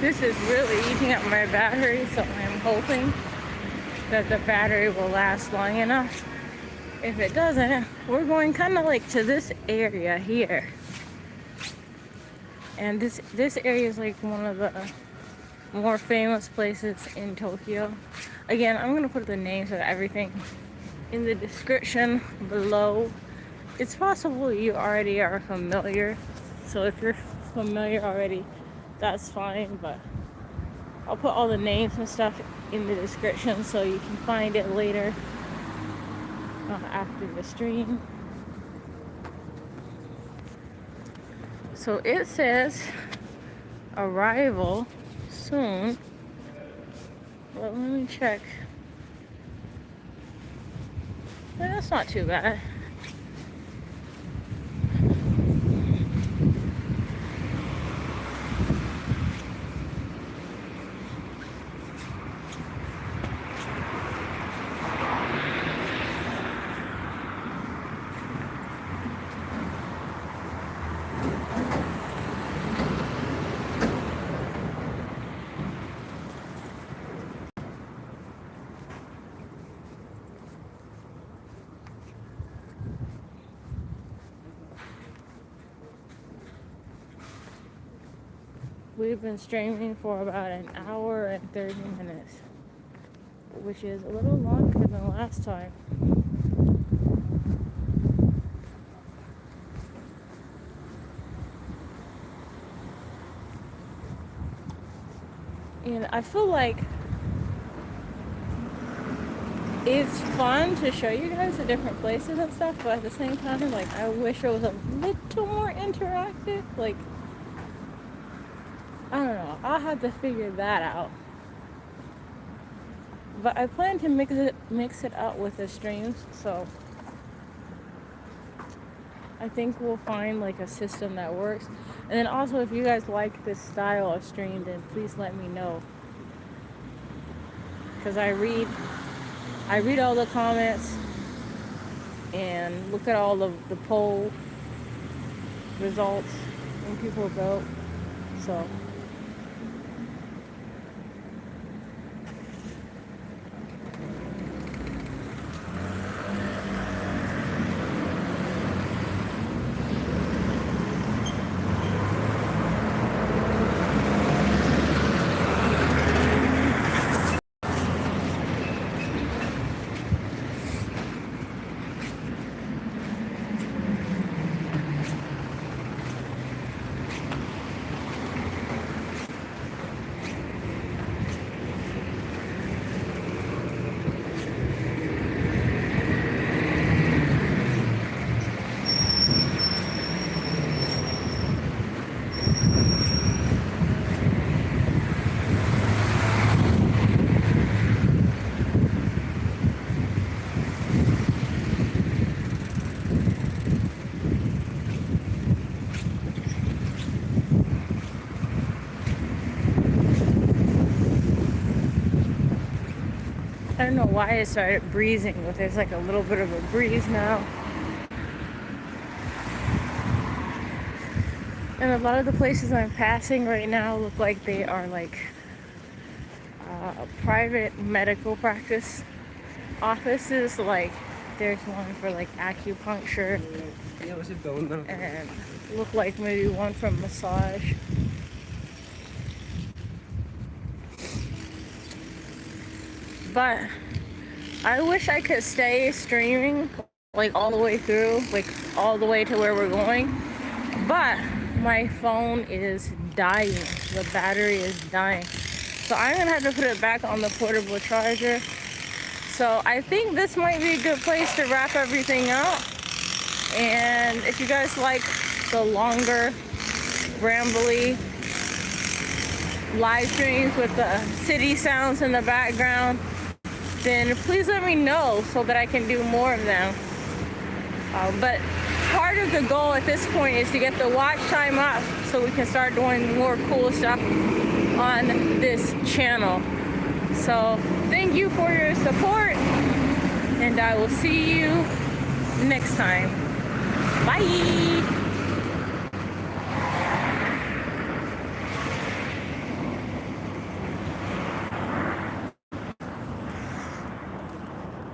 This is really eating up my battery, so I'm hoping that the battery will last long enough. If it doesn't, we're going kind of like to this area here. And this area is like one of the more famous places in Tokyo. Again, I'm going to put the names of everything in the description below. It's possible you already are familiar, so if you're familiar already, that's fine, but I'll put all the names and stuff in the description so you can find it later after the stream. So it says arrival soon. Well, let me check. Yeah, that's not too bad. We've been streaming for about an hour and 30 minutes, which is a little longer than last time. And I feel like it's fun to show you guys the different places and stuff, but at the same time, like, I wish it was a little more interactive. Like, I don't know. I'll have to figure that out. But I plan to mix it up with the streams, so I think we'll find like a system that works. And then also, if you guys like this style of stream, then please let me know. Because I read all the comments and look at all of the poll results when people vote. So I don't know why it started breezing, but there's like a little bit of a breeze now. And a lot of the places I'm passing right now look like they are like private medical practice offices. Like there's one for like acupuncture and look like maybe one for massage. But I wish I could stay streaming like all the way through, like all the way to where we're going. But my phone is dying. The battery is dying. So I'm gonna have to put it back on the portable charger. So I think this might be a good place to wrap everything up. And if you guys like the longer, rambly live streams with the city sounds in the background, then please let me know so that I can do more of them. But part of the goal at this point is to get the watch time up so we can start doing more cool stuff on this channel. So thank you for your support, and I will see you next time. Bye.